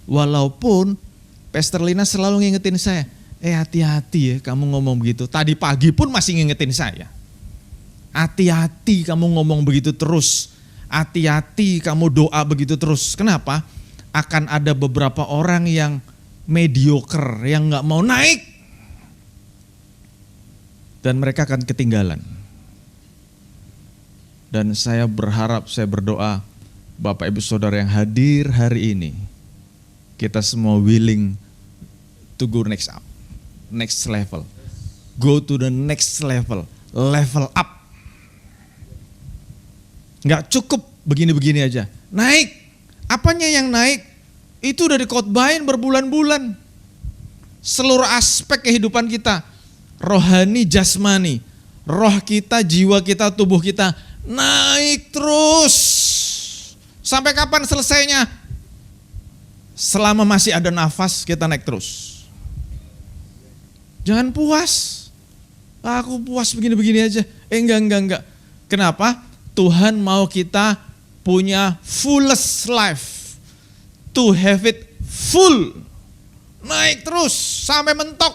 Walaupun Pastor Lina selalu ngingetin saya, hati-hati ya kamu ngomong begitu. Tadi pagi pun masih ngingetin saya. Hati-hati kamu ngomong begitu terus. Hati-hati kamu doa begitu terus. Kenapa? Akan ada beberapa orang yang mediocre, yang gak mau naik. Dan mereka akan ketinggalan. Dan saya berharap, saya berdoa, Bapak Ibu Saudara yang hadir hari ini, kita semua willing to go next level. Go to the next level up. Nggak cukup begini-begini aja. Naik. Apanya yang naik? Itu udah dikhotbahin berbulan-bulan. Seluruh aspek kehidupan kita. Rohani, jasmani. Roh kita, jiwa kita, tubuh kita. Naik terus. Sampai kapan selesainya? Selama masih ada nafas kita naik terus. Jangan puas. Aku puas begini-begini aja. Enggak. Kenapa? Tuhan mau kita punya fullest life. To have it full. Naik terus sampai mentok.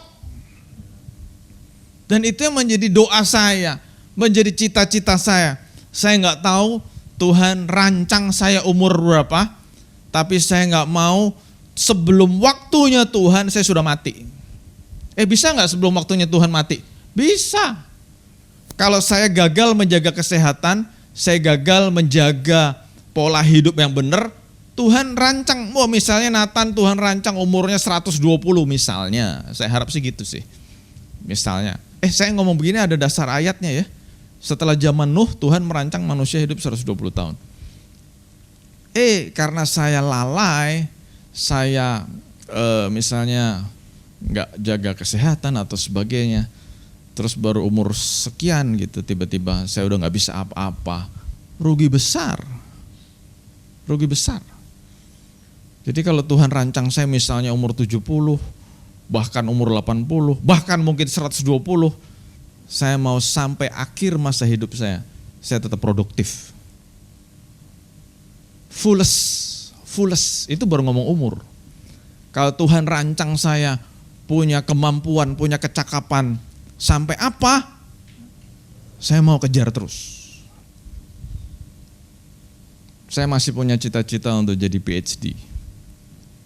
Dan itu yang menjadi doa saya. Menjadi cita-cita saya. Saya enggak tahu Tuhan rancang saya umur berapa. Tapi saya enggak mau sebelum waktunya Tuhan saya sudah mati. Bisa enggak sebelum waktunya Tuhan mati? Bisa. Kalau saya gagal menjaga kesehatan, saya gagal menjaga pola hidup yang benar, Tuhan rancang, misalnya Nathan Tuhan rancang umurnya 120 misalnya. Saya harap sih gitu sih. Misalnya. Saya ngomong begini ada dasar ayatnya ya. Setelah zaman Nuh Tuhan merancang manusia hidup 120 tahun. Karena saya lalai, saya misalnya nggak jaga kesehatan atau sebagainya, terus baru umur sekian gitu tiba-tiba saya udah nggak bisa apa-apa, rugi besar. Jadi kalau Tuhan rancang saya misalnya umur 70, bahkan umur 80, bahkan mungkin 120, saya mau sampai akhir masa hidup saya tetap produktif. Fullest itu baru ngomong umur. Kalau Tuhan rancang saya punya kemampuan, punya kecakapan, sampai apa? saya mau kejar terus. Saya masih punya cita-cita untuk jadi PhD.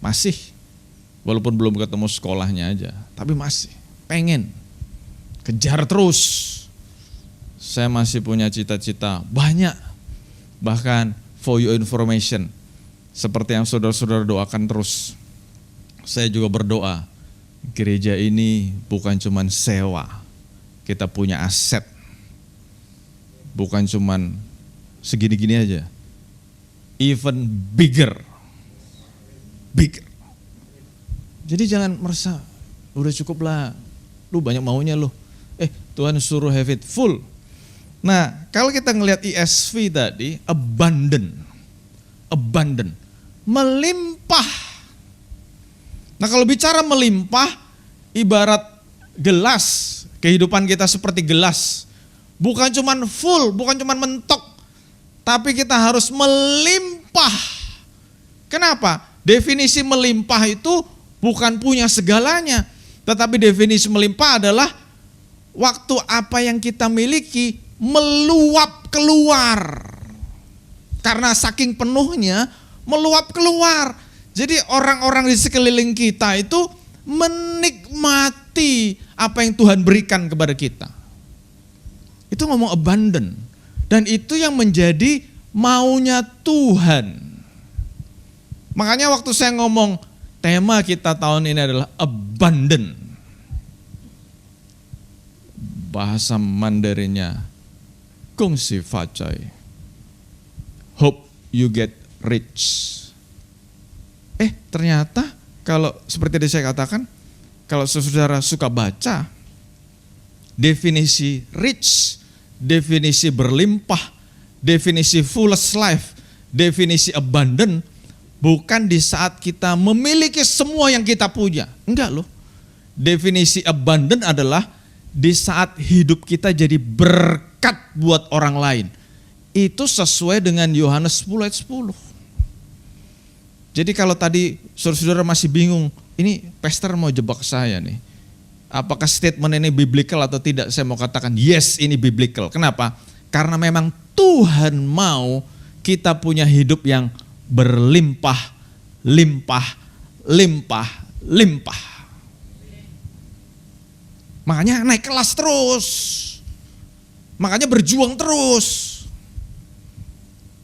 Masih, walaupun belum ketemu sekolahnya aja, tapi masih pengen kejar terus. Saya masih punya cita-cita banyak. Bahkan for your information, seperti yang saudara-saudara doakan terus, saya juga berdoa, gereja ini bukan cuma sewa, kita punya aset. Bukan cuma segini-gini aja. Even bigger. Jadi jangan merasa, udah cukup lah, lu banyak maunya lu. Tuhan suruh have it full. Nah, kalau kita ngelihat ESV tadi, abundant, melimpah. Nah, kalau bicara melimpah, ibarat gelas, kehidupan kita seperti gelas. Bukan cuman full, bukan cuman mentok, tapi kita harus melimpah. Kenapa? Definisi melimpah itu bukan punya segalanya, tetapi definisi melimpah adalah waktu apa yang kita miliki meluap keluar. Karena saking penuhnya meluap keluar. Jadi orang-orang di sekeliling kita itu menikmati apa yang Tuhan berikan kepada kita. Itu ngomong abundant. Dan itu yang menjadi maunya Tuhan. Makanya waktu saya ngomong tema kita tahun ini adalah abundant. Bahasa Mandarinnya Gongsi Facai. Hope you get rich. Ternyata kalau seperti tadi saya katakan, kalau saudara suka baca definisi rich, definisi berlimpah, definisi fullest life, definisi abundant, bukan di saat kita memiliki semua yang kita punya. Enggak loh. Definisi abundant adalah di saat hidup kita jadi berkat buat orang lain. Itu sesuai dengan Yohanes 10 ayat 10. Jadi kalau tadi saudara-saudara masih bingung, ini pastor mau jebak saya nih. Apakah statement ini biblical atau tidak? Saya mau katakan yes, ini biblical. Kenapa? Karena memang Tuhan mau kita punya hidup yang berlimpah, limpah. Makanya naik kelas terus. Makanya berjuang terus.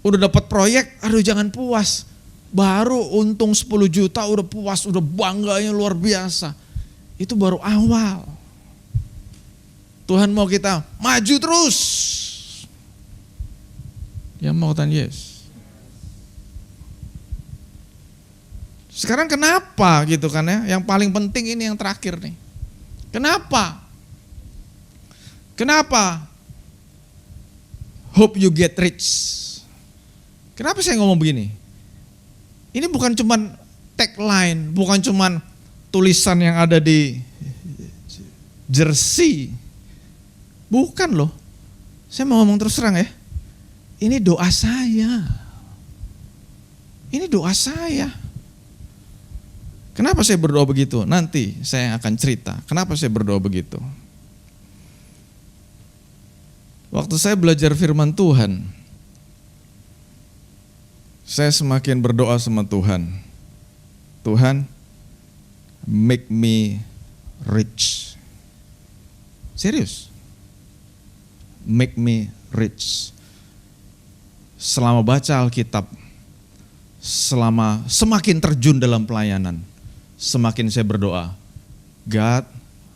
Udah dapat proyek, aduh jangan puas. Baru untung 10 juta udah puas, udah bangganya luar biasa. Itu baru awal. Tuhan mau kita maju terus. Ya mau katakan yes. Sekarang kenapa gitu kan ya? Yang paling penting ini yang terakhir nih. Kenapa? Hope you get rich. Kenapa saya ngomong begini? Ini bukan cuman tagline, bukan cuman tulisan yang ada di jersey. Bukan loh. Saya mau ngomong terus terang ya. Ini doa saya. Ini doa saya. Kenapa saya berdoa begitu? Nanti saya akan cerita. Kenapa saya berdoa begitu? Waktu saya belajar firman Tuhan, saya semakin berdoa sama Tuhan. Tuhan, make me rich. Serius. Make me rich. Selama baca Alkitab, semakin terjun dalam pelayanan, semakin saya berdoa, God,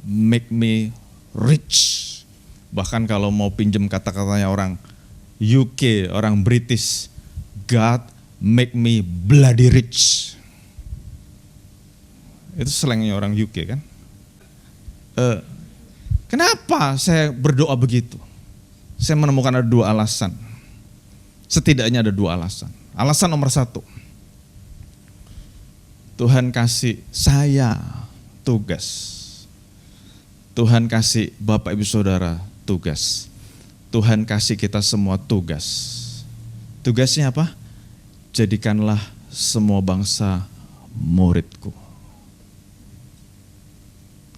make me rich. Bahkan kalau mau pinjam kata-katanya orang UK, orang British, God, make me bloody rich. Itu slangnya orang UK kan. Kenapa saya berdoa begitu? Saya menemukan ada 2 alasan. Setidaknya ada 2 alasan. Alasan nomor 1. Tuhan kasih saya tugas. Tuhan kasih Bapak Ibu Saudara tugas. Tuhan kasih kita semua tugas. Tugasnya apa? Jadikanlah semua bangsa muridku.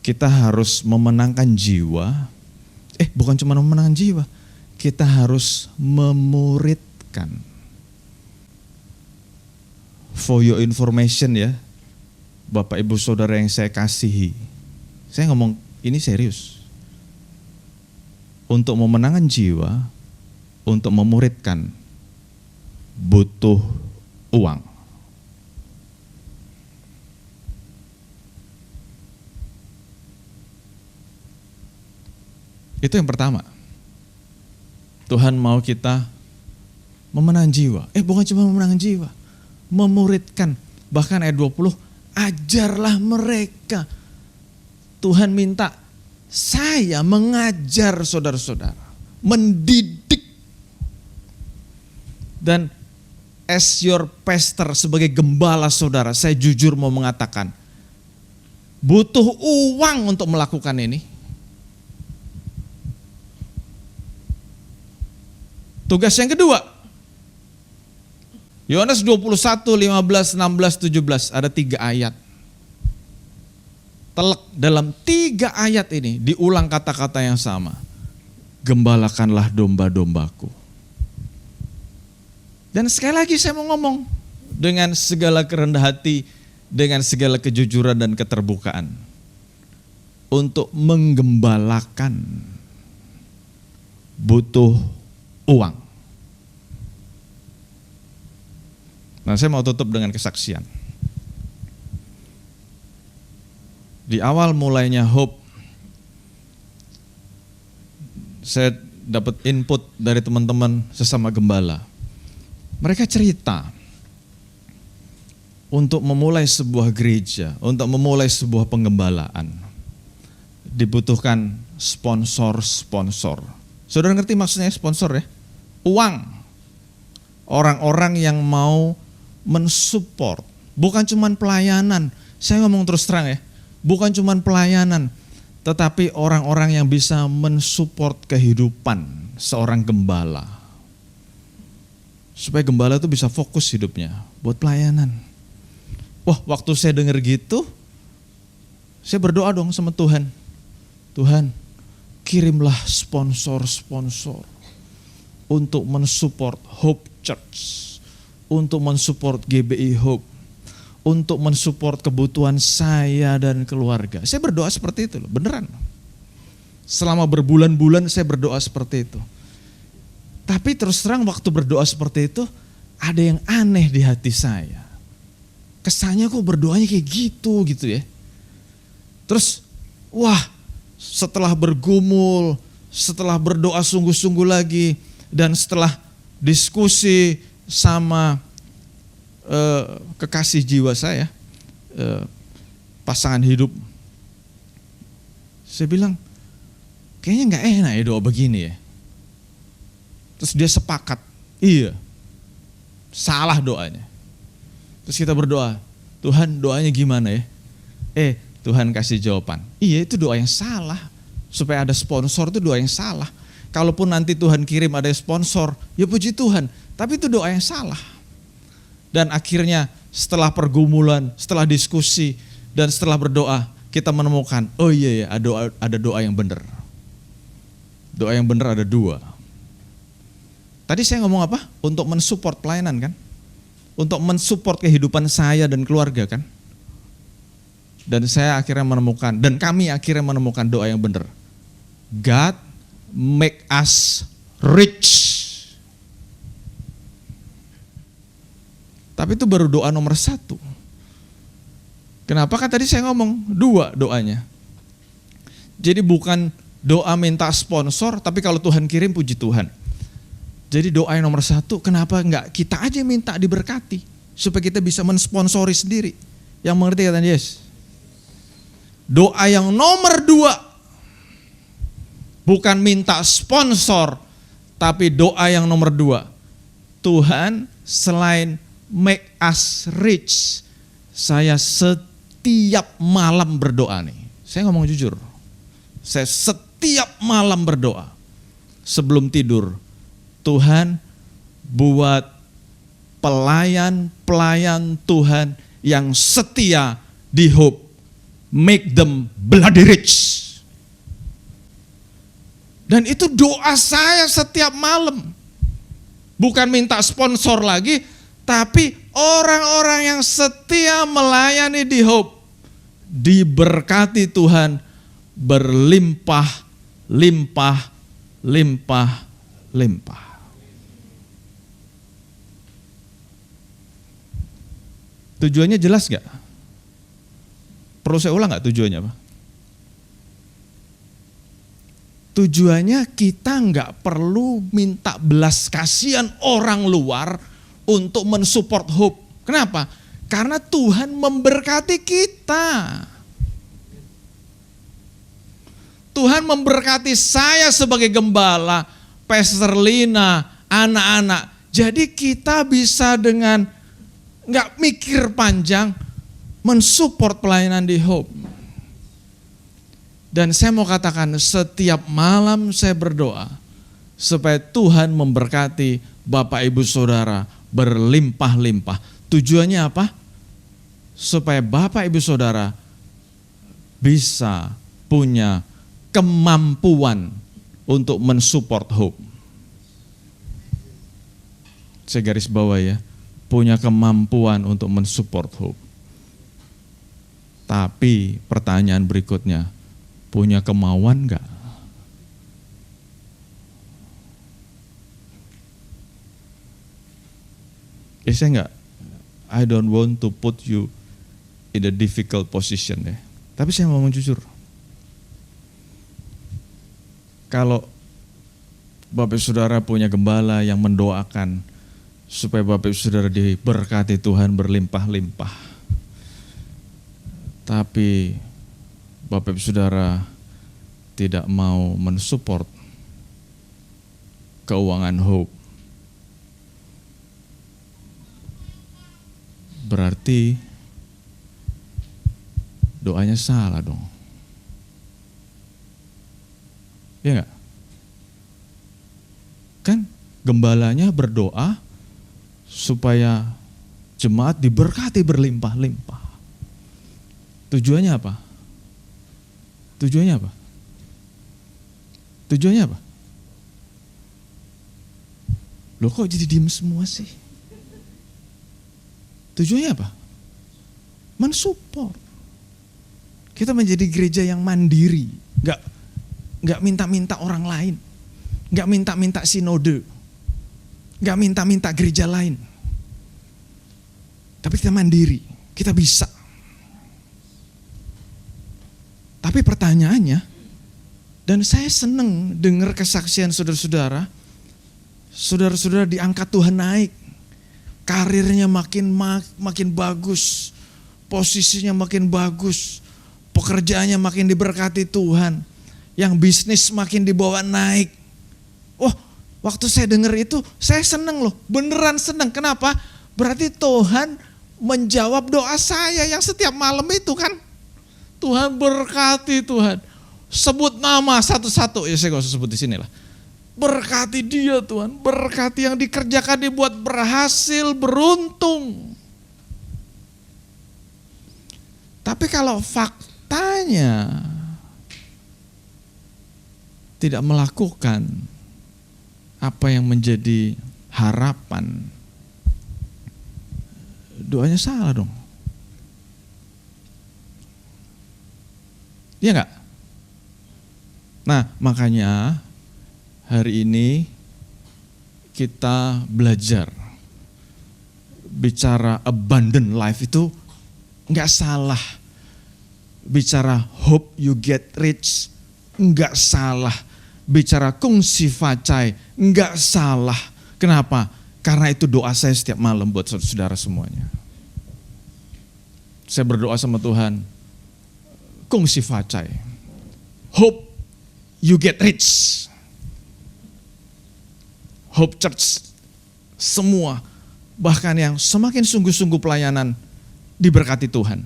Kita harus memenangkan jiwa. Bukan cuma memenangkan jiwa. kita harus memuridkan. For your information ya, Bapak Ibu Saudara yang saya kasihi, saya ngomong ini serius. Untuk memenangkan jiwa, untuk memuridkan, butuh uang. Itu yang pertama. Tuhan mau kita memenangkan jiwa. Bukan cuma memenangkan jiwa, memuridkan. Bahkan ayat 20, ajarlah mereka. Tuhan minta saya mengajar saudara-saudara, mendidik. Dan as your pastor, sebagai gembala saudara, saya jujur mau mengatakan, butuh uang untuk melakukan ini. Tugas yang kedua, Yohanes 21, 15, 16, 17, ada 3 ayat. Telek dalam 3 ayat ini diulang kata-kata yang sama. Gembalakanlah domba-dombaku. Dan sekali lagi saya mau ngomong dengan segala kerendah hati, dengan segala kejujuran dan keterbukaan. Untuk menggembalakan butuh uang. Nah, saya mau tutup dengan kesaksian. Di awal mulainya Hope, saya dapat input dari teman-teman sesama gembala. Mereka cerita untuk memulai sebuah gereja, untuk memulai sebuah penggembalaan, dibutuhkan sponsor-sponsor. Saudara ngerti maksudnya sponsor ya? Uang. Orang-orang yang mau mensupport, bukan cuma pelayanan. Saya ngomong terus terang ya. Bukan cuma pelayanan, tetapi orang-orang yang bisa mensupport kehidupan seorang gembala. Supaya gembala itu bisa fokus hidupnya buat pelayanan. Wah, waktu saya dengar gitu, saya berdoa dong sama Tuhan. Tuhan, kirimlah sponsor-sponsor untuk mensupport Hope Church, untuk mensupport GBI Hope, untuk mensupport kebutuhan saya dan keluarga. Saya berdoa seperti itu loh, beneran. Selama berbulan-bulan saya berdoa seperti itu. Tapi terus terang waktu berdoa seperti itu, ada yang aneh di hati saya. Kesannya kok berdoanya kayak gitu ya. Terus, wah, setelah bergumul, setelah berdoa sungguh-sungguh lagi, dan setelah diskusi sama kekasih jiwa saya, pasangan hidup, saya bilang, kayaknya gak enak ya doa begini ya. Terus dia sepakat, iya, salah doanya. Terus kita berdoa, Tuhan doanya gimana ya? Tuhan kasih jawaban, iya itu doa yang salah. Supaya ada sponsor itu doa yang salah. Kalaupun nanti Tuhan kirim ada sponsor, ya puji Tuhan, tapi itu doa yang salah. Dan akhirnya setelah pergumulan, setelah diskusi, dan setelah berdoa, kita menemukan, oh iya ya, ada doa yang benar. Doa yang benar ada 2. Tadi saya ngomong apa? Untuk mensupport pelayanan kan? Untuk mensupport kehidupan saya dan keluarga kan? Dan saya akhirnya menemukan, dan kami akhirnya menemukan doa yang benar. God make us rich. Tapi itu baru doa nomor 1. Kenapa? Kan tadi saya ngomong 2 doanya. Jadi bukan doa minta sponsor, tapi kalau Tuhan kirim puji Tuhan. Jadi doa yang nomor 1, kenapa enggak kita aja minta diberkati, supaya kita bisa mensponsori sendiri. Yang mengerti kata Yesus? Doa yang nomor 2, bukan minta sponsor, tapi doa yang nomor 2. Tuhan, selain make us rich, saya setiap malam berdoa nih. Saya ngomong jujur, saya setiap malam berdoa sebelum tidur. Tuhan, buat pelayan-pelayan Tuhan yang setia di Hope, make them bloody rich. Dan itu doa saya setiap malam. Bukan minta sponsor lagi, tapi orang-orang yang setia melayani di Hope diberkati Tuhan berlimpah, limpah, limpah, limpah. Tujuannya jelas gak? Perlu saya ulang gak tujuannya apa? Tujuannya kita nggak perlu minta belas kasihan orang luar untuk mensupport Hope. Kenapa? Karena Tuhan memberkati kita. Tuhan memberkati saya sebagai gembala, Pastor Lina, anak-anak. Jadi kita bisa dengan nggak mikir panjang mensupport pelayanan di Hope. Dan saya mau katakan setiap malam saya berdoa supaya Tuhan memberkati Bapak Ibu Saudara berlimpah-limpah. Tujuannya apa? Supaya Bapak Ibu Saudara bisa punya kemampuan untuk mensupport Hope. Saya garis bawah ya, punya kemampuan untuk mensupport Hope. Tapi pertanyaan berikutnya, punya kemauan enggak? Saya enggak, I don't want to put you in a difficult position ya. Tapi saya mau jujur. Kalau Bapak Saudara punya gembala yang mendoakan supaya Bapak Saudara diberkati Tuhan berlimpah-limpah. Tapi Bapak Ibu Saudara tidak mau mensupport keuangan Hope, berarti doanya salah dong. Ya enggak? Kan gembalanya berdoa supaya jemaat diberkati berlimpah-limpah. Tujuannya apa? Tujuannya apa? Tujuannya apa? Loh kok jadi diem semua sih? Tujuannya apa? Mensupport. Kita menjadi gereja yang mandiri, nggak minta-minta orang lain, nggak minta-minta sinode, nggak minta-minta gereja lain. Tapi kita mandiri, kita bisa. Tapi pertanyaannya, dan saya senang dengar kesaksian saudara-saudara diangkat Tuhan naik, karirnya makin bagus, posisinya makin bagus, pekerjaannya makin diberkati Tuhan, yang bisnis makin dibawa naik. Oh, waktu saya dengar itu, saya senang loh, beneran senang. Kenapa? Berarti Tuhan menjawab doa saya yang setiap malam itu kan. Tuhan berkati Tuhan. Sebut nama satu-satu, ya saya gak usah sebut di sini lah. Berkati dia Tuhan, berkati yang dikerjakan dibuat berhasil, beruntung. Tapi kalau faktanya tidak melakukan apa yang menjadi harapan, doanya salah dong. Iya enggak? Nah, makanya hari ini kita belajar bicara abundant life itu enggak salah. Bicara hope you get rich enggak salah. Bicara kungsi facai enggak salah. Kenapa? Karena itu doa saya setiap malam buat saudara semuanya. Saya berdoa sama Tuhan, kungsi facai, hope you get rich. Hope Church semua, bahkan yang semakin sungguh-sungguh pelayanan diberkati Tuhan.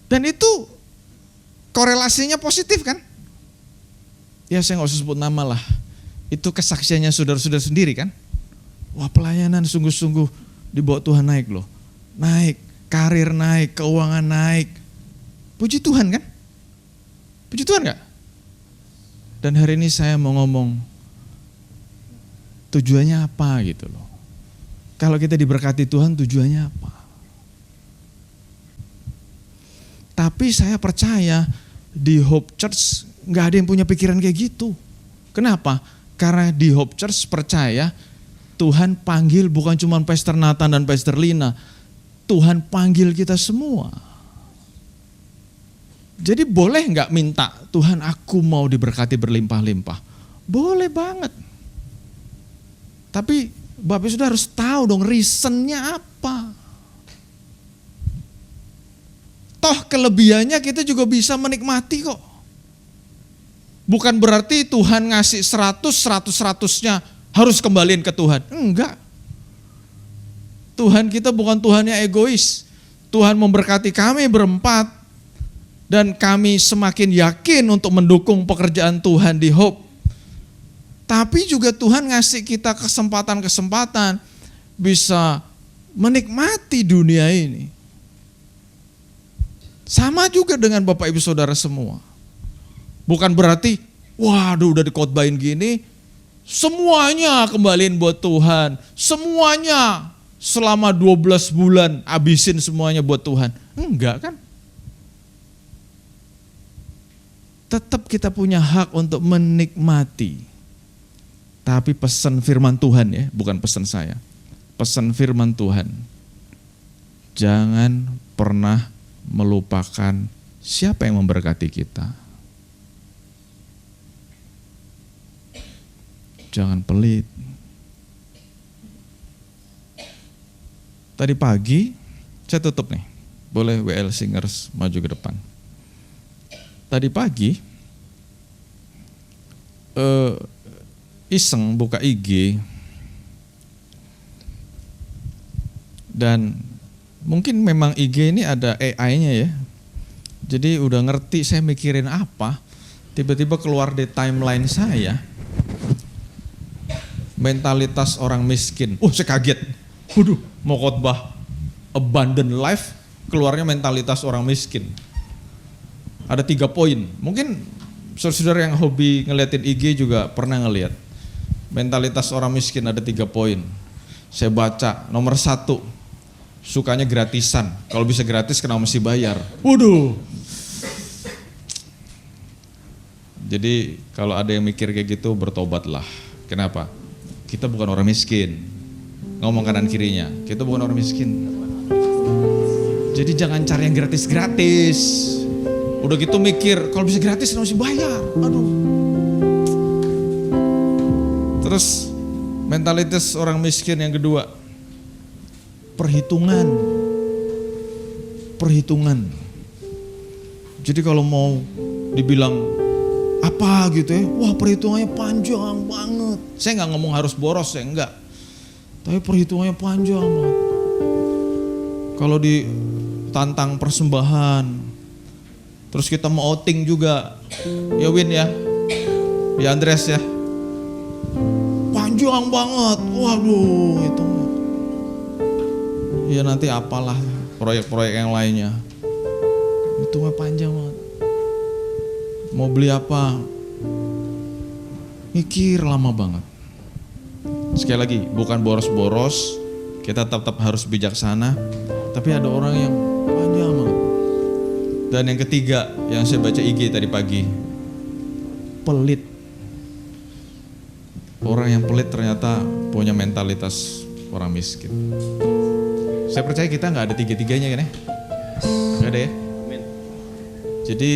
Dan itu korelasinya positif kan? Ya saya gak usah sebut nama lah, itu kesaksiannya saudara-saudara sendiri kan? Wah pelayanan sungguh-sungguh dibawa Tuhan naik loh, naik, karir naik, keuangan naik. Puji Tuhan kan? Puji Tuhan gak? Dan hari ini saya mau ngomong tujuannya apa gitu loh. Kalau kita diberkati Tuhan tujuannya apa? Tapi saya percaya di Hope Church gak ada yang punya pikiran kayak gitu. Kenapa? Karena di Hope Church percaya Tuhan panggil bukan cuma Pastor Nathan dan Pastor Lina. Tuhan panggil kita semua. Jadi boleh gak minta, Tuhan aku mau diberkati berlimpah-limpah? Boleh banget. Tapi Bapak sudah harus tahu dong reasonnya apa. Toh kelebihannya kita juga bisa menikmati kok. Bukan berarti Tuhan ngasih 100-100-100-nya harus kembaliin ke Tuhan. Enggak. Tuhan kita bukan Tuhan yang egois. Tuhan memberkati kami berempat. Dan kami semakin yakin untuk mendukung pekerjaan Tuhan di Hope. Tapi juga Tuhan ngasih kita kesempatan-kesempatan bisa menikmati dunia ini. Sama juga dengan Bapak Ibu Saudara semua. Bukan berarti, waduh udah dikhotbahin gini, semuanya kembaliin buat Tuhan. Semuanya selama 12 bulan habisin semuanya buat Tuhan. Enggak kan? Tetap kita punya hak untuk menikmati. Tapi pesan firman Tuhan ya, bukan pesan saya. Pesan firman Tuhan. Jangan pernah melupakan siapa yang memberkati kita. Jangan pelit. Tadi pagi, saya tutup nih. Boleh WL Singers maju ke depan. Tadi pagi, iseng buka IG, dan mungkin memang IG ini ada AI-nya ya. Jadi udah ngerti saya mikirin apa, tiba-tiba keluar di timeline saya. Mentalitas orang miskin. Saya kaget. Waduh, mau khotbah abundant life, keluarnya mentalitas orang miskin. Ada 3 poin. Mungkin saudara yang hobi ngeliatin IG juga pernah ngeliat. Mentalitas orang miskin ada 3 poin. Saya baca, nomor 1, sukanya gratisan. Kalau bisa gratis kenapa mesti bayar? Waduh. Jadi kalau ada yang mikir kayak gitu bertobatlah. Kenapa? Kita bukan orang miskin. Ngomong kanan kirinya, kita bukan orang miskin. Jadi jangan cari yang gratis-gratis. Udah gitu mikir, kalau bisa gratis kenapa mesti bayar? Aduh. Terus mentalitas orang miskin yang kedua, perhitungan. Jadi kalau mau dibilang apa gitu ya, wah perhitungannya panjang banget. Saya nggak ngomong harus boros ya, enggak. Tapi perhitungannya panjang banget. Kalau ditantang persembahan, terus kita mau outing juga, ya Win ya, di Andres ya, panjang banget. Waduh itu. Ya nanti apalah proyek-proyek yang lainnya. Itu mah panjang banget. Mau beli apa? Mikir lama banget. Sekali lagi, bukan boros-boros, kita tetap harus bijaksana, tapi ada orang yang panjang banget. Dan yang ketiga, yang saya baca IG tadi pagi, pelit. Orang yang pelit ternyata punya mentalitas orang miskin. Saya percaya kita gak ada tiga-tiganya kan ya? Gak ada ya? Jadi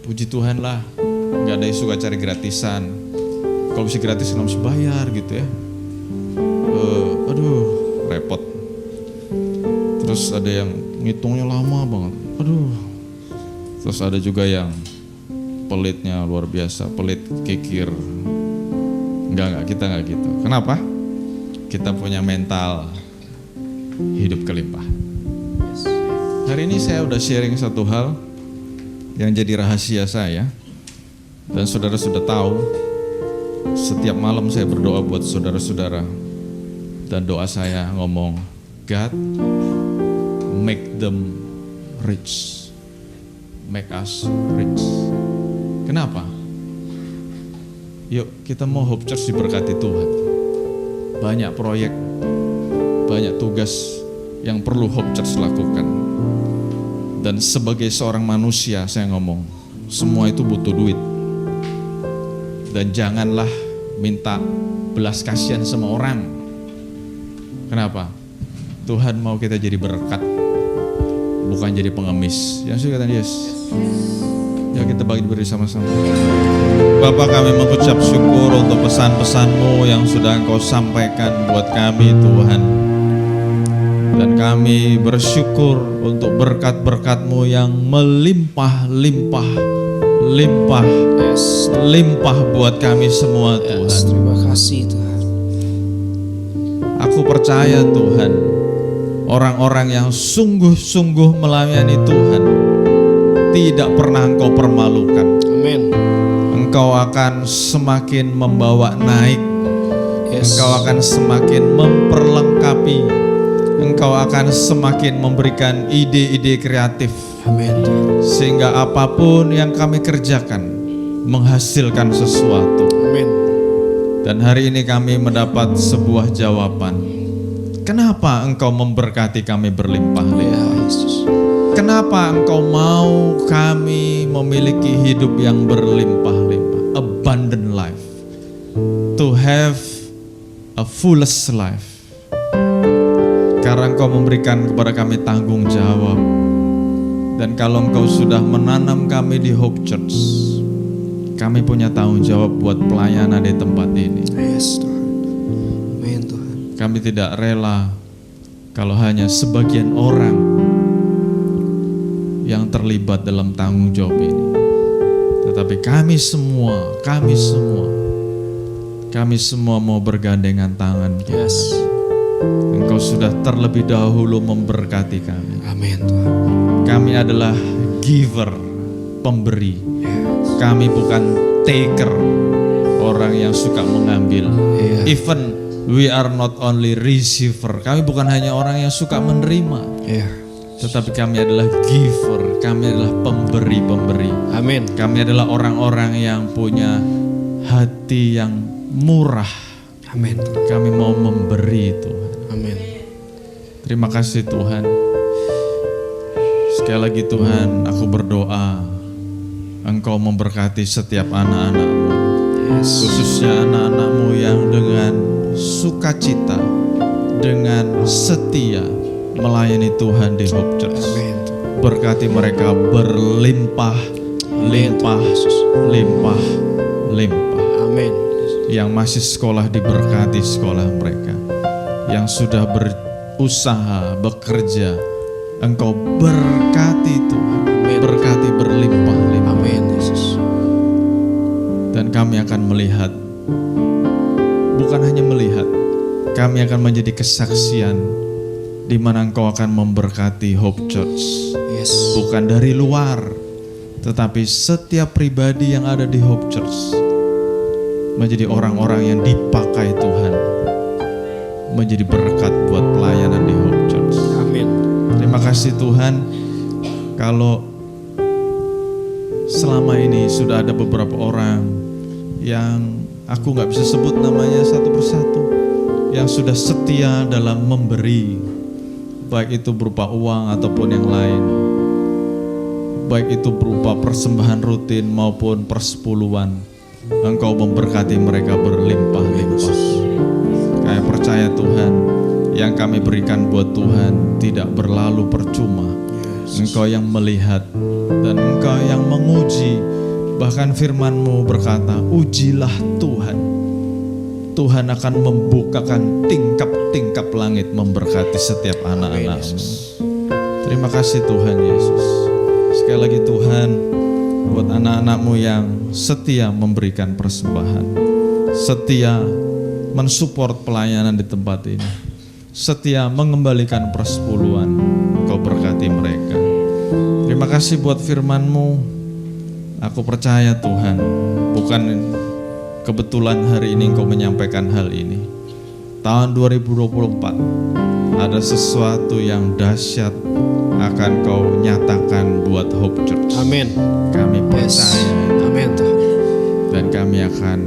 puji Tuhan lah, gak ada yang suka cari gratisan. Kalau bisa gratis harus bayar gitu ya. Aduh, repot. Terus ada yang ngitungnya lama banget. Aduh. Terus ada juga yang pelitnya luar biasa, pelit kikir. Enggak, kita enggak gitu. Kenapa? Kita punya mental hidup kelimpah. Hari ini saya udah sharing satu hal yang jadi rahasia saya. Dan saudara sudah tahu, setiap malam saya berdoa buat saudara-saudara. Dan doa saya ngomong, God make them rich. Make us rich. Kenapa? Yuk kita mau Hope Church diberkati Tuhan. Banyak proyek, banyak tugas yang perlu Hope Church lakukan. Dan sebagai seorang manusia saya ngomong, semua itu butuh duit. Dan janganlah minta belas kasihan sama orang. Kenapa? Tuhan mau kita jadi berkat, bukan jadi pengemis. Yang suka kata Yesus. Ya kita bagi sama-sama. Bapak, kami mengucap syukur untuk pesan-pesan-Mu yang sudah Engkau sampaikan buat kami Tuhan. Dan kami bersyukur untuk berkat-berkat-Mu yang melimpah-limpah buat kami semua Tuhan. Terima kasih Tuhan. Aku percaya Tuhan, orang-orang yang sungguh-sungguh melayani Tuhan tidak pernah Engkau permalukan. Amin. Engkau akan semakin membawa naik. Engkau akan semakin memperlengkapi. Engkau akan semakin memberikan ide-ide kreatif. Amin. Sehingga apapun yang kami kerjakan menghasilkan sesuatu. Amin. Dan hari ini kami mendapat sebuah jawaban. Kenapa Engkau memberkati kami berlimpah-limpah? Kenapa Engkau mau kami memiliki hidup yang berlimpah-limpah, abundant life, to have a fullest life? Karena Engkau memberikan kepada kami tanggung jawab. Dan kalau Engkau sudah menanam kami di Hope Church, kami punya tanggung jawab buat pelayanan di tempat ini. Yes Tuhan. Amin Tuhan. Kami tidak rela kalau hanya sebagian orang yang terlibat dalam tanggung jawab ini. Tetapi kami semua mau bergandengan tangan. Yes. Engkau sudah terlebih dahulu memberkati kami. Amin Tuhan. Kami adalah giver, pemberi. Yes. Kami bukan taker, orang yang suka mengambil. Yeah. Even we are not only receiver. Kami bukan hanya orang yang suka menerima. Yeah. Tetapi kami adalah giver, kami adalah pemberi-pemberi. Amin. Kami adalah orang-orang yang punya hati yang murah. Amin. Kami mau memberi Tuhan. Amin. Terima kasih Tuhan. Sekali lagi Tuhan, aku berdoa Engkau memberkati setiap anak-anak-Mu. Yes. Khususnya anak-anak-Mu yang dengan sukacita, dengan setia melayani Tuhan di Hope Church. Amin. Berkati mereka berlimpah. Amin. Yang masih sekolah diberkati sekolah mereka. Yang sudah berusaha, bekerja, Engkau berkati Tuhan. Berkati berlimpah-limpah. Amin Yesus. Dan kami akan melihat, bukan hanya melihat, kami akan menjadi kesaksian di mana Engkau akan memberkati Hope Church. Yes. Bukan dari luar, tetapi setiap pribadi yang ada di Hope Church menjadi orang-orang yang dipakai Tuhan, menjadi berkat buat pelayanan di Hope Church. Amin. Terima kasih Tuhan. Kalau selama ini sudah ada beberapa orang yang aku gak bisa sebut namanya satu persatu, yang sudah setia dalam memberi, baik itu berupa uang ataupun yang lain, baik itu berupa persembahan rutin maupun persepuluhan, Engkau memberkati mereka berlimpah-limpah. Kami percaya Tuhan, yang kami berikan buat Tuhan tidak berlalu percuma. Engkau yang melihat dan Engkau yang menguji. Bahkan firman-Mu berkata, ujilah Tuhan. Tuhan akan membukakan tingkap-tingkap langit memberkati setiap anak-anak-Mu. Terima kasih Tuhan Yesus. Sekali lagi Tuhan, buat anak-anak-Mu yang setia memberikan persembahan, setia mensupport pelayanan di tempat ini, setia mengembalikan persepuluhan, Engkau berkati mereka. Terima kasih buat firman-Mu. Aku percaya Tuhan, bukan kebetulan hari ini Engkau menyampaikan hal ini. Tahun 2024 ada sesuatu yang dahsyat akan Kau nyatakan buat Hope Church. Amin. Kami percaya. Amin Tuhan. Dan kami akan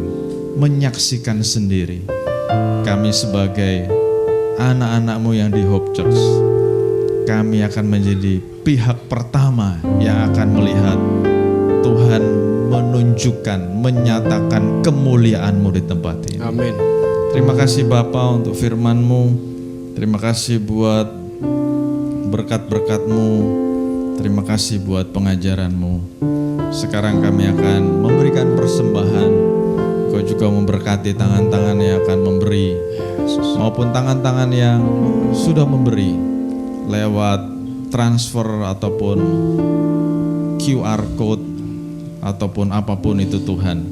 menyaksikan sendiri. Kami sebagai anak-anak-Mu yang di Hope Church, kami akan menjadi pihak pertama yang akan melihat Tuhan menunjukkan, menyatakan kemuliaan-Mu di tempat ini. Amin. Terima kasih Bapa untuk firman-Mu. Terima kasih buat berkat-berkat-Mu. Terima kasih buat pengajaran-Mu. Sekarang kami akan memberikan persembahan. Kau juga memberkati tangan-tangan yang akan memberi, maupun tangan-tangan yang sudah memberi lewat transfer ataupun QR code ataupun apapun itu Tuhan.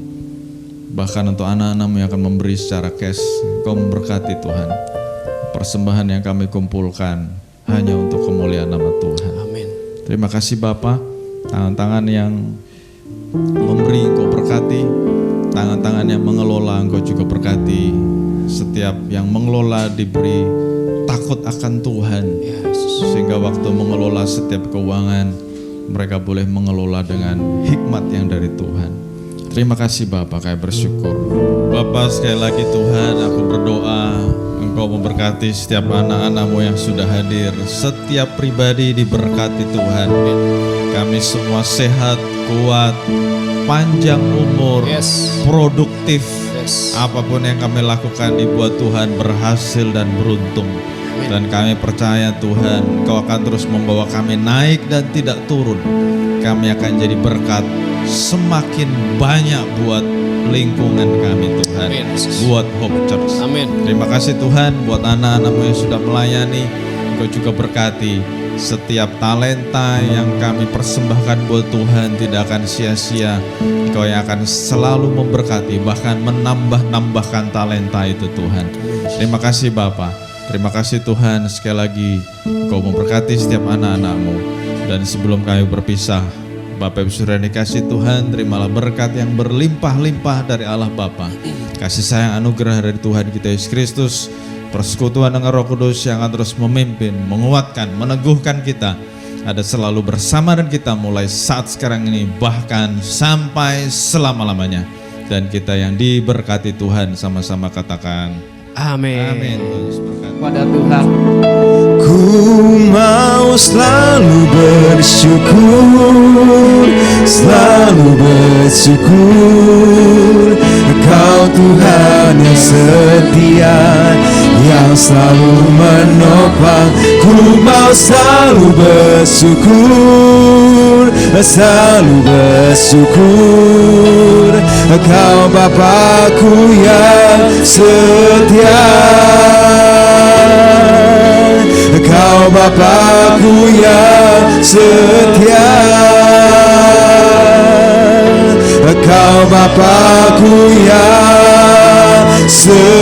Bahkan untuk anak-anak-Mu yang akan memberi secara cash, Kau memberkati Tuhan. Persembahan yang kami kumpulkan hanya untuk kemuliaan nama Tuhan. Amin. Terima kasih Bapa. Tangan-tangan yang memberi Engkau berkati, tangan-tangan yang mengelola Engkau juga berkati. Setiap yang mengelola diberi takut akan Tuhan, sehingga waktu mengelola setiap keuangan mereka boleh mengelola dengan hikmat yang dari Tuhan. Terima kasih Bapak, kami bersyukur. Bapak, sekali lagi Tuhan, aku berdoa Engkau memberkati setiap anak-anak-Mu yang sudah hadir. Setiap pribadi diberkati Tuhan. Kami semua sehat, kuat, panjang umur, produktif. Apapun yang kami lakukan dibuat Tuhan berhasil dan beruntung. Dan kami percaya Tuhan, Kau akan terus membawa kami naik dan tidak turun. Kami akan jadi berkat semakin banyak buat lingkungan kami Tuhan. Buat Hope Church. Amin. Terima kasih Tuhan buat anak-anak-Mu yang sudah melayani. Kau juga berkati setiap talenta yang kami persembahkan buat Tuhan tidak akan sia-sia. Kau yang akan selalu memberkati, bahkan menambah-nambahkan talenta itu Tuhan. Terima kasih Bapa. Terima kasih Tuhan, sekali lagi Kau memberkati setiap anak-anak-Mu. Dan sebelum kami berpisah, Bapak Ibu Saudara dikasih Tuhan, terimalah berkat yang berlimpah-limpah dari Allah Bapa, kasih sayang anugerah dari Tuhan kita Yesus Kristus, persekutuan dengan Roh Kudus yang akan terus memimpin, menguatkan, meneguhkan kita, ada selalu bersama dengan kita mulai saat sekarang ini bahkan sampai selama-lamanya. Dan kita yang diberkati Tuhan sama-sama katakan Amin. Amin. Pada Tuhan. Ku mau selalu bersyukur, selalu bersyukur. Kau Tuhan yang setia, yang selalu menopang. Ku mau selalu bersyukur, selalu bersyukur. Kau Bapakku yang setia, Kau Bapakku yang setia, Kau Bapakku yang setia.